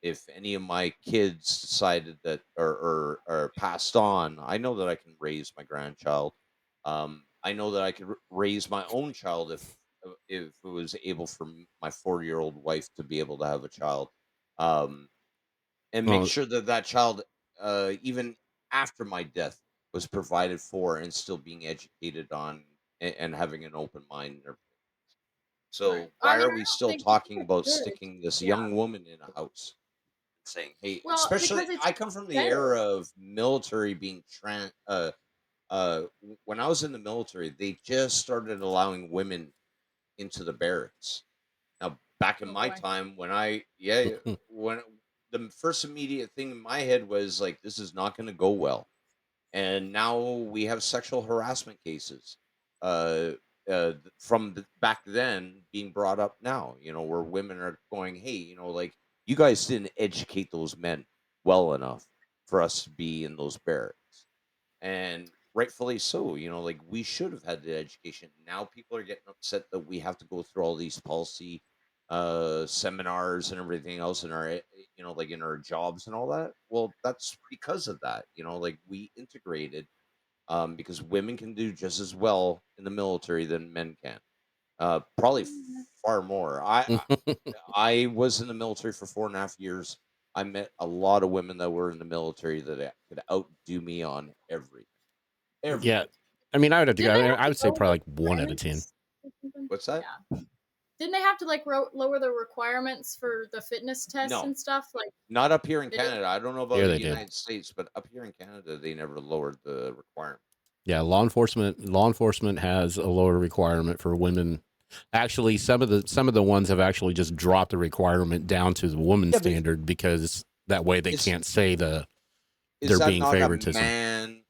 If any of my kids decided that or passed on, I know that I can raise my grandchild. I know that I could raise my own child if it was able for my 4-year-old wife to be able to have a child, um, and make Well, sure that that child, even after my death, was provided for and still being educated on and having an open mind. And everything. right. So I why mean, are I we don't still think I think talking it's about good. sticking this Yeah. young woman in a house? Saying, hey, Well, especially because it's I come from the better. era of military being when I was in the military, they just started allowing women into the barracks. Now, back in Oh my boy. time, when the first immediate thing in my head was like, this is not going to go well. And now we have sexual harassment cases uh, from back then being brought up now, where women are going, hey, like, you guys didn't educate those men well enough for us to be in those barracks. And rightfully so, like we should have had the education. Now people are getting upset that we have to go through all these policy seminars and everything else in our like in our jobs and all that. Well, that's because of that. Like we integrated, because women can do just as well in the military than men can. Probably far more. I was in the military for 4.5 years. I met a lot of women that were in the military that could outdo me on everything. Yeah. Everything. I mean, I would have to go. Didn't I, they mean, have I to would say lower the probably like 1 out of 10. requirements or something? What's that? Yeah. Didn't they have to like lower the requirements for the fitness tests No, and stuff? Like not up here in they didn't. Canada. I don't know about Here the they did. United States, but up here in Canada, they never lowered the requirement. Yeah, law enforcement has a lower requirement for women. Actually, some of the ones have actually just dropped the requirement down to the woman Yeah, but standard because that way they is can't say is they're that being not a favoritism. man?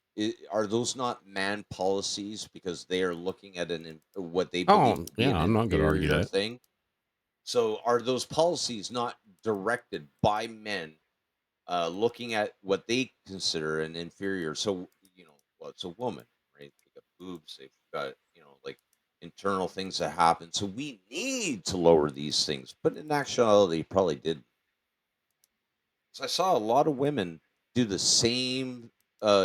Are those not man policies because they are looking at what they believe Oh, to be yeah, an I'm not going to argue inferior that. thing? So are those policies not directed by men, looking at what they consider an inferior? So well, it's a woman, right? They got boobs, they've got like internal things that happen. So we need to lower these things, but in actuality, probably did. So I saw a lot of women do the same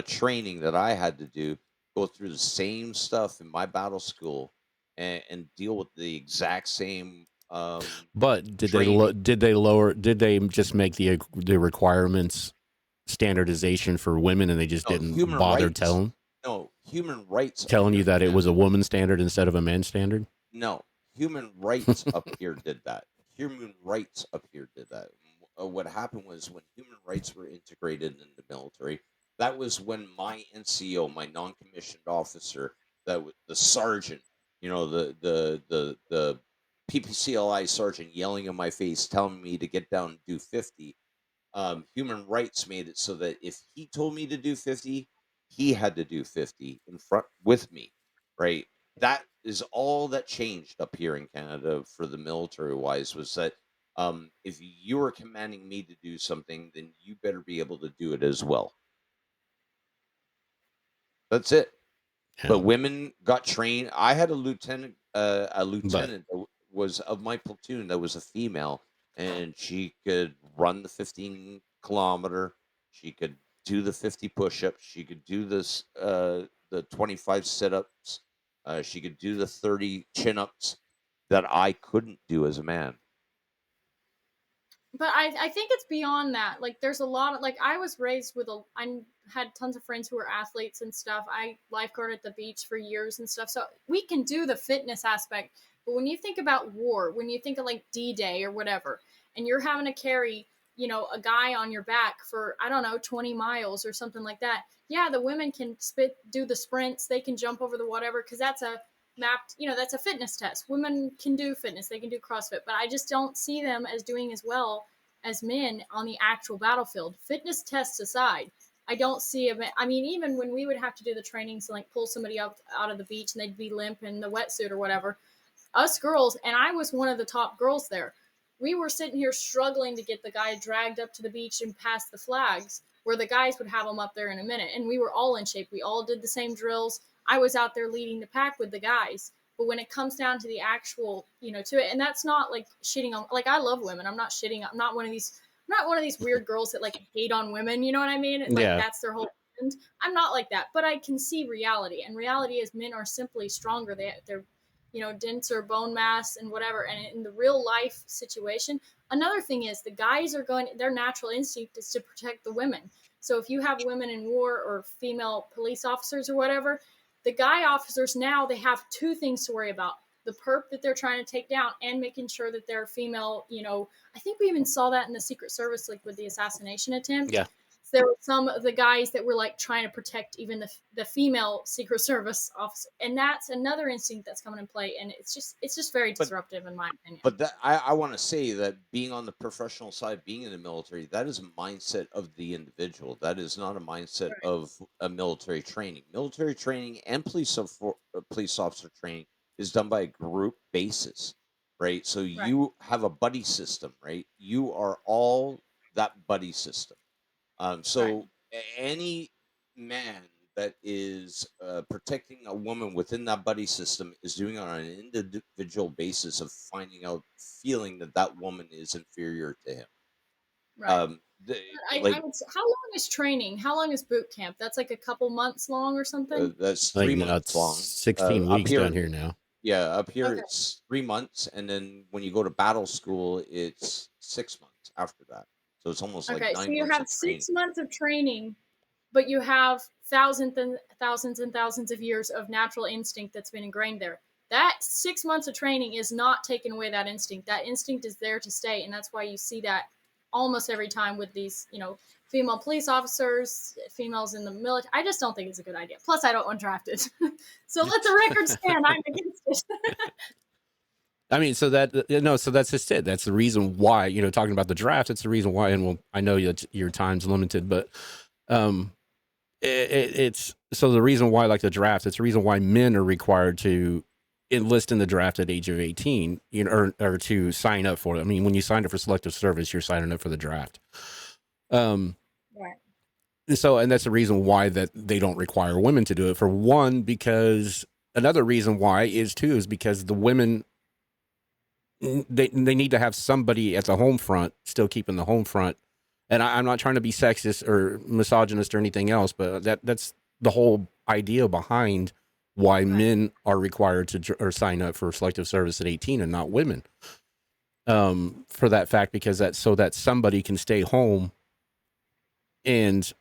training that I had to do, go through the same stuff in my battle school, and deal with the exact same But training. did they just make the requirements standardization for women and they just No, didn't human bother rights. No, human rights up telling here you in that it was a Canada. woman standard instead of a man standard? No, human rights up here did that. Human rights up here did that. What happened was when human rights were integrated in the military, that was when my NCO, my non-commissioned officer, the sergeant, the PPCLI sergeant yelling in my face, telling me to get down and do 50. Human rights made it so that if he told me to do 50, he had to do 50 in front with me, right? That is all that changed up here in Canada for the military wise, was that if you were commanding me to do something, then you better be able to do it as well. That's it. But Yeah. women got trained. I had a But lieutenant that was of my platoon that was a female, and she could run the 15-kilometer. She could do the 50 push-ups. She could do the 25 sit-ups. She could do the 30 chin-ups that I couldn't do as a man. But I think it's beyond that. Like there's a lot of like I was raised with I had tons of friends who were athletes and stuff. I lifeguarded at the beach for years and stuff. So we can do the fitness aspect. But when you think about war, when you think of like D-Day or whatever, and you're having to carry, a guy on your back for I don't know, 20 miles or something like that. Yeah, the women can do the sprints, they can jump over the whatever cuz that's a mapped, that's a fitness test. Women can do fitness, they can do CrossFit, but I just don't see them as doing as well as men on the actual battlefield. Fitness tests aside, I don't see a. I mean, even when we would have to do the trainings to like pull somebody up out of the beach and they'd be limp in the wetsuit or whatever, us girls, and I was one of the top girls there, we were sitting here struggling to get the guy dragged up to the beach and past the flags where the guys would have him up there in a minute. And we were all in shape. We all did the same drills. I was out there leading the pack with the guys. But when it comes down to the actual, to it, and that's not like shitting on, like I love women. I'm not shitting. I'm not one of these weird girls that like hate on women. You know what I mean? Like yeah, that's their whole. I'm not like that, but I can see reality, and reality is men are simply stronger. They're denser bone mass and whatever. And in the real life situation, another thing is the guys are going, their natural instinct is to protect the women. So if you have women in war or female police officers or whatever, the guy officers now, they have two things to worry about: the perp that they're trying to take down and making sure that they're female. I think we even saw that in the Secret Service, like with the assassination attempt. yeah. There were some of the guys that were like trying to protect even the female Secret Service officer, and that's another instinct that's coming in play, and it's just very But disruptive in my opinion. But that I want to say that being on the professional side, being in the military, that is a mindset of the individual. That is not a mindset Right, of a military training. Military training and police officer training is done by a group basis, right? So right, you have a buddy system, right? You are all that buddy system. right. So any man that is protecting a woman within that buddy system is doing it on an individual basis of finding out, feeling that that woman is inferior to him. Right. The, I like would. How long is training? How long is boot camp? That's like a couple months long or something. that's Like 3 months it's long. 16 Up weeks down here, here now. yeah, up here Okay. it's 3 months, and then when you go to battle school, it's 6 months after that. So it's almost like Okay. So nine you months have of training. 6 months of training, but you have thousands and thousands of years of natural instinct that's been ingrained there. That 6 months of training is not taking away that instinct. That instinct is there to stay, and that's why you see that almost every time with these, female police officers, females in the military. I just don't think it's a good idea. Plus, I don't want drafted. So let the record stand. I'm against it. I mean, so that's just it. That's the reason why, talking about the draft, it's the reason why, and I know your time's limited, but it's so the reason why, like the draft, it's the reason why men are required to enlist in the draft at age of 18, or to sign up for it. I mean, when you sign up for selective service, you're signing up for the draft. Right. So, and that's the reason why that they don't require women to do it. For one, because another reason why is because the women, they need to have somebody at the home front, still keeping the home front. And I'm not trying to be sexist or misogynist or anything else, but that's the whole idea behind why men are required to or sign up for selective service at 18 and not women. For that fact, because so that somebody can stay home and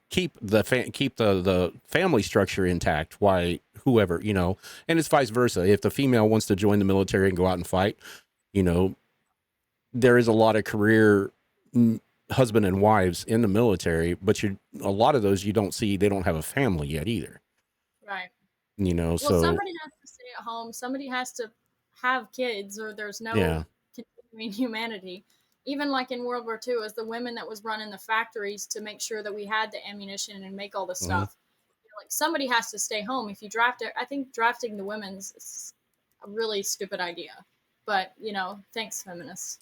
keep the family structure intact. Why whoever, and it's vice versa. If the female wants to join the military and go out and fight, there is a lot of career husband and wives in the military, but a lot of those you don't see, they don't have a family yet either. Right. Well, so somebody has to stay at home. Somebody has to have kids, or there's no continuing humanity. Even like in World War II, as the women that was running the factories to make sure that we had the ammunition and make all the stuff, like somebody has to stay home. If you draft it, I think drafting the women's is a really stupid idea. But thanks, feminists.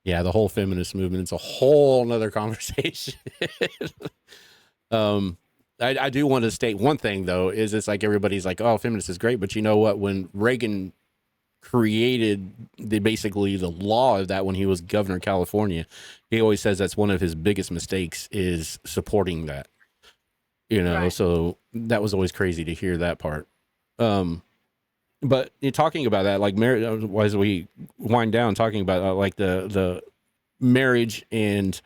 Yeah, the whole feminist movement, it's a whole nother conversation. I do want to state one thing though, is it's like everybody's like, oh, feminist is great, but you know what? When Reagan created basically the law of that, when he was governor of California, he always says that's one of his biggest mistakes is supporting that. Right. So that was always crazy to hear that part. But you're talking about that, like marriage, as we wind down, talking about like the marriage and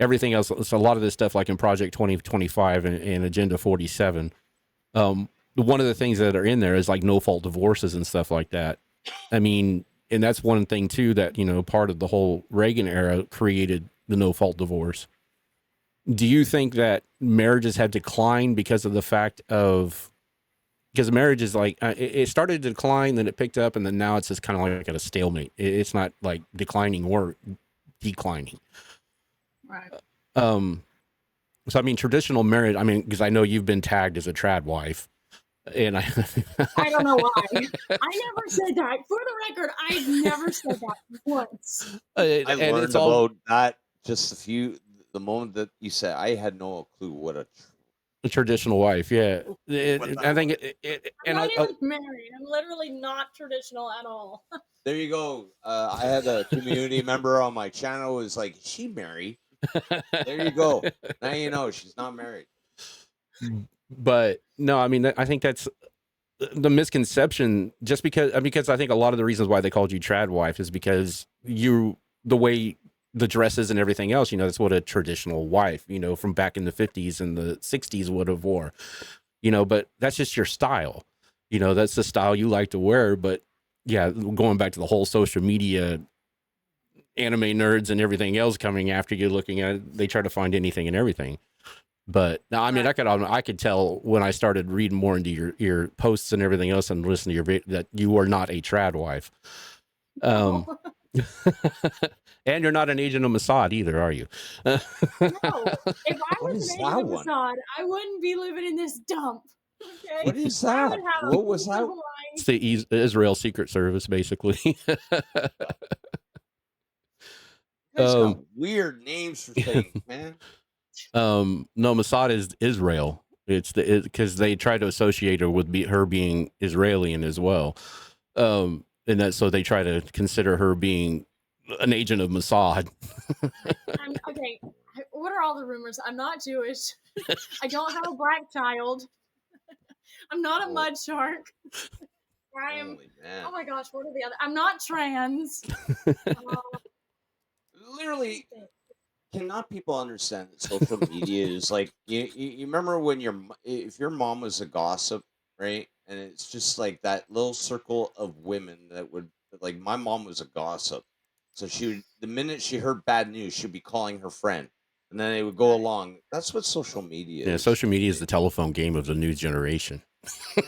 everything else. So a lot of this stuff, like in Project 2025 and Agenda 47, one of the things that are in there is like no fault divorces and stuff like that. I mean, and that's one thing too that, part of the whole Reagan era created the no fault divorce. Do you think that marriages have declined because of the fact of, because marriage is like, it started to decline, then it picked up, and then now it's just kind of like at a stalemate. It's not like declining or declining. Right. So, I mean, traditional marriage, I mean, because I know you've been tagged as a trad wife, and I don't know why. I never said that. For the record, I've never said that once. I learned about that just the moment that you said, I had no clue what a traditional wife. Yeah. I think I'm not even married. I'm literally not traditional at all. There you go. I had a community member on my channel who was like, is she married? There you go. Now you know she's not married. But no, I mean, I think that's the misconception, just because I think a lot of the reasons why they called you trad wife is because the way the dresses and everything else, that's what a traditional wife, from back in the 50s and the 60s would have wore, but that's just your style. That's the style you like to wear. But yeah, going back to the whole social media, anime nerds and everything else coming after you, looking at it, they try to find anything and everything. But now, I mean, I could tell when I started reading more into your posts and everything else and listening to your that you are not a trad wife. And you're not an agent of Mossad either, are you? No. If I was an agent of Mossad, I wouldn't be living in this dump. Okay? What is that? What was that? It's the Israel Secret Service, basically. Got weird names for things, man. No, Mossad is Israel. It's because they try to associate her with her being Israeli as well. And that, so they try to consider her being an agent of Mossad. Okay. What are all the rumors? I'm not Jewish. I don't have a black child. I'm not a mud shark. I am. Holy man. Oh my gosh, what are the other? I'm not trans. Literally, cannot people understand that social media is like you remember when if your mom was a gossip, right? And it's just like that little circle of women that would like my mom was a gossip. So she would the minute she heard bad news, she'd be calling her friend. And then they would go along. That's what social media Yeah, is. social media is the telephone game of the new generation. Yeah,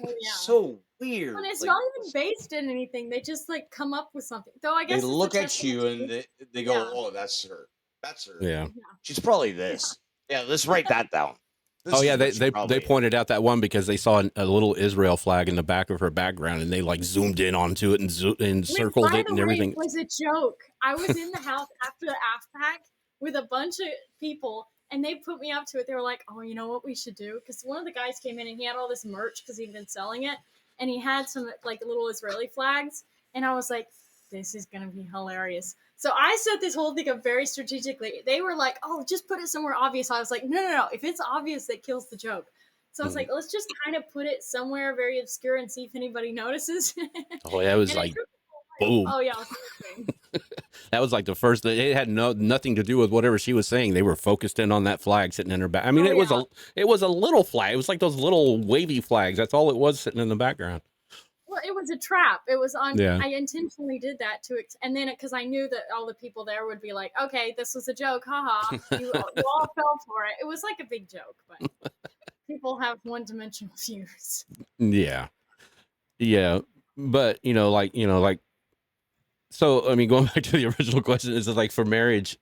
man. It's so weird. And it's Like, not even based in anything. They just like come up with something. Though I they guess it's a look at testament you to and who- they go, Yeah. "Oh, that's her. That's her. Yeah. She's probably this. Yeah, let's write that down." This Oh is yeah, what she they probably is. pointed out that one because they saw a little Israel flag in the back of her background, and they like zoomed in onto it and circled By it the and way, everything. it was a joke. I was in the house after the AFPAC with a bunch of people, and they put me up to it. They were like, "Oh, you know what we should do?" Because one of the guys came in and he had all this merch because he'd been selling it, and he had some like little Israeli flags, and I was like, "This is gonna be hilarious." So I set this whole thing up very strategically. They were like, "Oh, just put it somewhere obvious." I was like, "No. If it's obvious, that kills the joke." So I was like, let's just kind of put it somewhere very obscure and see if anybody notices. Oh, that was And like, took boom. Oh yeah, it was amazing. That was like the first. It had nothing to do with whatever she was saying. They were focused in on that flag sitting in her back. I mean, Oh, it was a little flag. It was like those little wavy flags. That's all it was sitting in the background. Well, it was a trap. It was on. Yeah. I intentionally did that and then because I knew that all the people there would be like, "Okay, this was a joke, haha." You all fell for it. It was like a big joke, but people have one-dimensional views. Yeah. Yeah. But like. So I mean, going back to the original question, is like for marriage.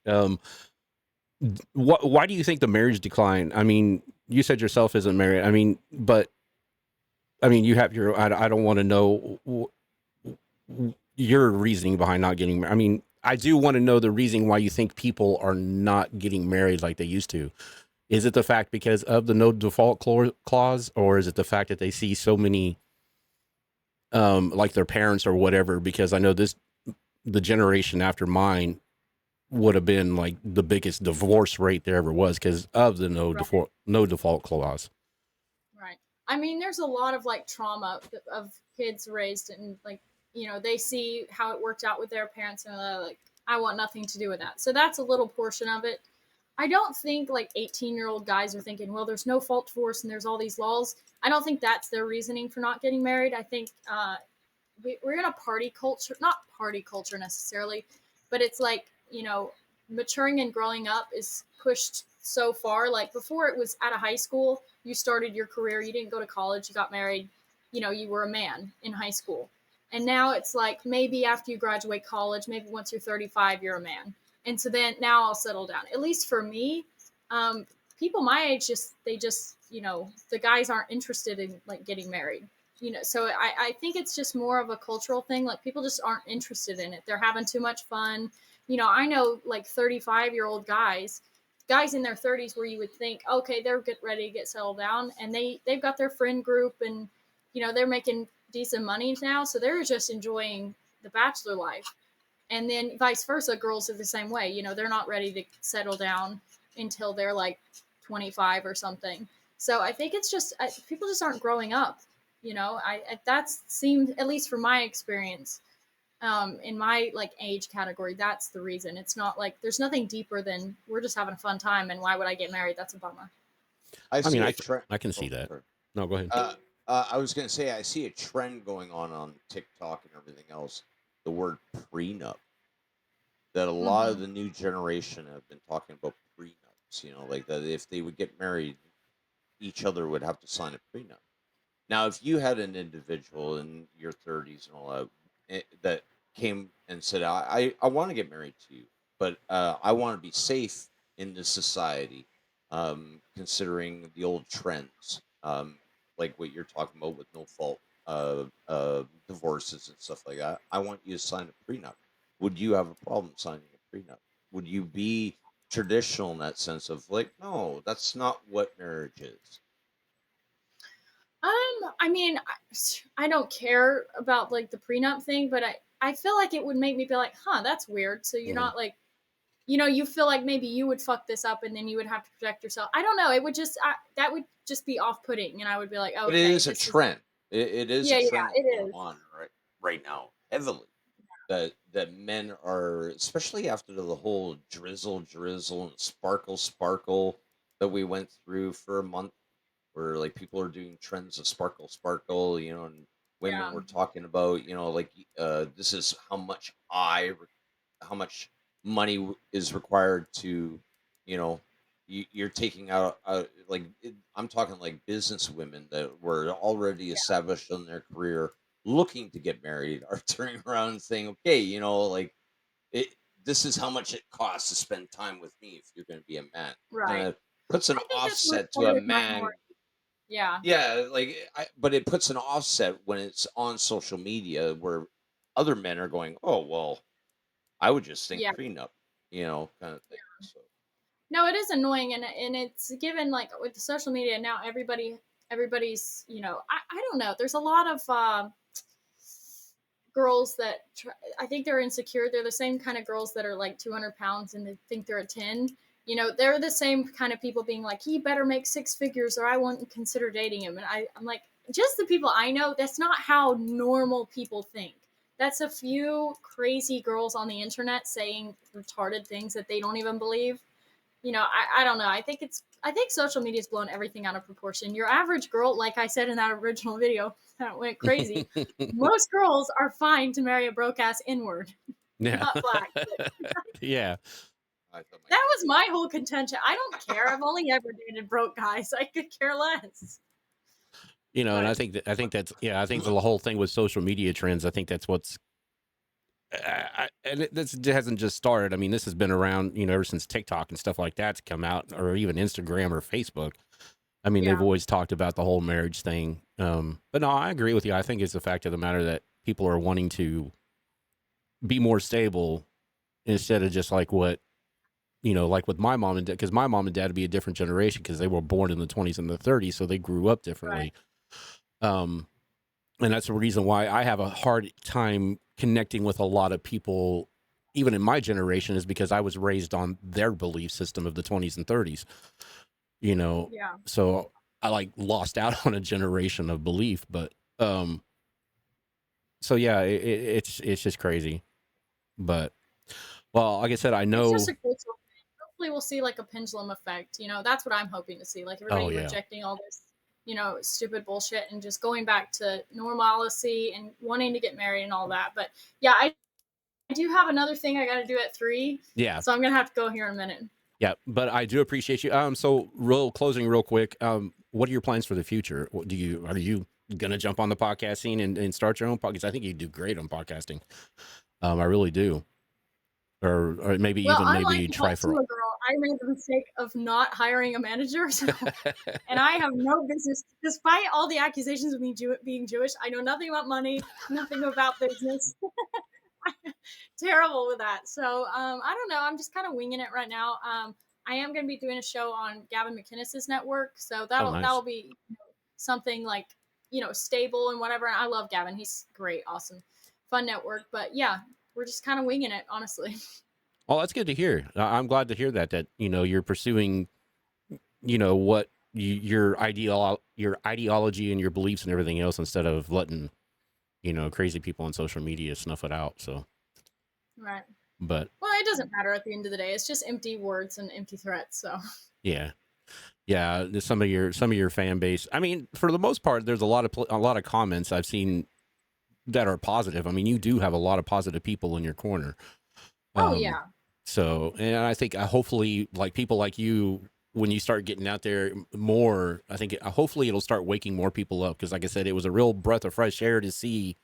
Why do you think the marriage decline? I mean, you said yourself isn't married. I mean, but I mean, you have your. I don't want to know your reasoning behind not getting married. I mean, I do want to know the reason why you think people are not getting married like they used to. Is it the fact because of the no default clause, or is it the fact that they see so many, like their parents or whatever? Because I know the generation after mine would have been like the biggest divorce rate there ever was because of the no default clause. Right. I mean, there's a lot of like trauma of kids raised and like they see how it worked out with their parents and they're like, I want nothing to do with that. So that's a little portion of it. I don't think like 18-year-old guys are thinking, well, there's no fault divorce and there's all these laws. I don't think that's their reasoning for not getting married. I think we're in a party culture, not party culture necessarily, but it's like, maturing and growing up is pushed so far. Like before it was out of high school, you started your career, you didn't go to college, you got married, you were a man in high school. And now it's like maybe after you graduate college, maybe once you're 35, you're a man. And so then now I'll settle down. At least for me, people my age the guys aren't interested in like getting married. So I think it's just more of a cultural thing. Like people just aren't interested in it. They're having too much fun. I know like 35-year-old guys in their 30s where you would think, okay, they're ready to get settled down, and they've got their friend group, and they're making decent money now, so they're just enjoying the bachelor life. And then vice versa, girls are the same way. They're not ready to settle down until they're like 25 or something. So I think it's just people just aren't growing up. That seemed, at least from my experience, in my like age category, that's the reason. It's not like there's nothing deeper than we're just having a fun time, and why would I get married? That's a bummer. I mean, I can see that. Sorry. No, go ahead. I was going to say I see a trend going on TikTok and everything else. The word prenup. That a lot of the new generation have been talking about prenups. Like that if they would get married, each other would have to sign a prenup. Now, if you had an individual in your 30s and all that came and said, I want to get married to you, but I want to be safe in this society, considering the old trends, like what you're talking about with no fault divorces and stuff like that. I want you to sign a prenup. Would you have a problem signing a prenup? Would you be traditional in that sense of like, no, that's not what marriage is? I mean, I don't care about like the prenup thing, but I feel like it would make me be like, huh, that's weird. So you're Mhm. not like, you feel like maybe you would fuck this up and then you would have to protect yourself. I don't know. It would just, that would just be off putting. And I would be like, But it okay, is a this is, trend. It is a yeah, yeah, trend it that's going is. on right now heavily. That men are, especially after the whole drizzle and sparkle that we went through for a month, where like people are doing trends of sparkle, and women Yeah, were talking about, like this is how much money is required to, you know, you're taking out, I'm talking like business women that were already established in their career, looking to get married, are turning around and saying, okay, like it, this is how much it costs to spend time with me if you're going to be a man. Kind right. of puts an I think that's more offset to part a of my man. more, yeah, Yeah, but it puts an offset when it's on social media where other men are going, oh well, I would just think yeah. prenup, kind of thing. So No, it is annoying, and it's given like with the social media now. Everybody's, I don't know. There's a lot of girls that I think they're insecure. They're the same kind of girls that are like 200 pounds and they think they're a 10. They're the same kind of people being like, he better make six figures or I won't consider dating him. And I'm like, just the people I know, that's not how normal people think. That's a few crazy girls on the internet saying retarded things that they don't even believe. I don't know. I think social media's blown everything out of proportion. Your average girl, like I said in that original video that went crazy, most girls are fine to marry a broke ass inward, Yeah. not black. Yeah. I thought That was my whole contention. I don't care. I've only ever dated broke guys. I could care less. And I But think I think the whole thing with social media trends, I think that's what's, this hasn't just started. I mean, this has been around, ever since TikTok and stuff like that's come out, or even Instagram or Facebook. I mean, they've yeah, always talked about the whole marriage thing. But no, I agree with you. I think it's the fact of the matter that people are wanting to be more stable instead of just like what, like with my mom and dad, because my mom and dad would be a different generation because they were born in the 20s and the 30s. So they grew up right. differently. And that's the reason why I have a hard time connecting with a lot of people, even in my generation, is because I was raised on their belief system of the 20s and 30s, Yeah. so I like lost out on a generation of belief. But, so yeah, it's just crazy. But, well, like I said, I It's just know, a cultural thing. Hopefully, we'll see like a pendulum effect. That's what I'm hoping to see. Like oh everybody yeah. rejecting all this, stupid bullshit and just going back to normalcy and wanting to get married and all that. But yeah, I do have another thing I got to do at 3, Yeah. so I'm gonna have to go here in a minute. Yeah. But I do appreciate you. So closing real quick. What are your plans for the future? Are you going to jump on the podcast scene and start your own podcast? I think you do great on podcasting. I really do. Or maybe Well, even unlike maybe try once for, you a girl, I made the mistake of not hiring a manager, and I have no business. Despite all the accusations of me being Jewish, I know nothing about money, nothing about business. Terrible with that. So I don't know. I'm just kind of winging it right now. I am going to be doing a show on Gavin McInnes's network, so oh, that'll nice. be something like stable and whatever. And I love Gavin. He's great, awesome, fun network. But yeah, we're just kind of winging it, honestly. Oh, that's good to hear. I'm glad to hear that, you're pursuing, what your ideology and your beliefs and everything else instead of letting, crazy people on social media snuff it out. So, Right. but Well, it doesn't matter at the end of the day. It's just empty words and empty threats. So yeah. Yeah, some of your fan base. I mean, for the most part, there's a lot of comments I've seen that are positive. I mean, you do have a lot of positive people in your corner. oh Um, yeah. so, and I think hopefully, like people like you, when you start getting out there more, I think hopefully it'll start waking more people up. Because, like I said, it was a real breath of fresh air to see,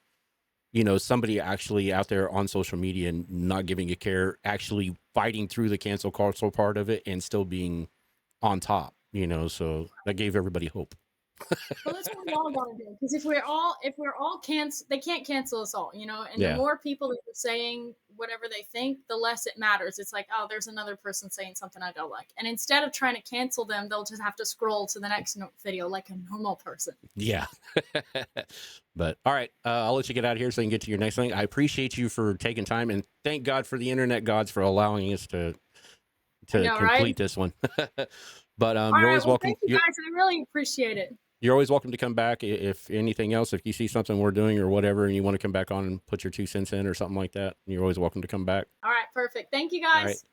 somebody actually out there on social media and not giving a care, actually fighting through the cancel culture part of it and still being on top. So that gave everybody hope. Well, that's what we all gotta do. Because if we're all they can't cancel us all, you know. And Yeah. the more people that are saying whatever they think, the less it matters. It's like, oh, there's another person saying something I don't like, and instead of trying to cancel them, they'll just have to scroll to the next video like a normal person. Yeah. But all right, I'll let you get out of here so you can get to your next thing. I appreciate you for taking time, and thank God for the internet gods for allowing us to know, complete right? this one. But All you're right, always well, welcome. thank you guys. I really appreciate it. You're always welcome to come back. If anything else, if you see something we're doing or whatever, and you want to come back on and put your 2 cents in or something like that, you're always welcome to come back. All right, perfect. Thank you guys.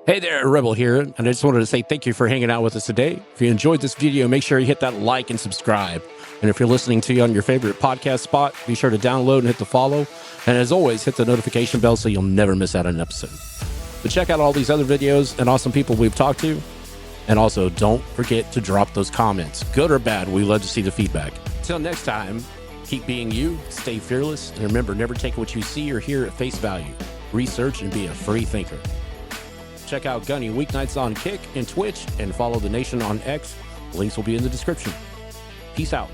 Hey there, Rebel here, and I just wanted to say thank you for hanging out with us today. If you enjoyed this video, make sure you hit that like and subscribe. And if you're listening to you on your favorite podcast spot, be sure to download and hit the follow. And as always, hit the notification bell so you'll never miss out on an episode. But check out all these other videos and awesome people we've talked to. And also, don't forget to drop those comments. Good or bad, we love to see the feedback. Till next time, keep being you, stay fearless, and remember, never take what you see or hear at face value. Research and be a free thinker. Check out Gunny weeknights on Kick and Twitch, and follow the Nation on X. Links will be in the description. Peace out.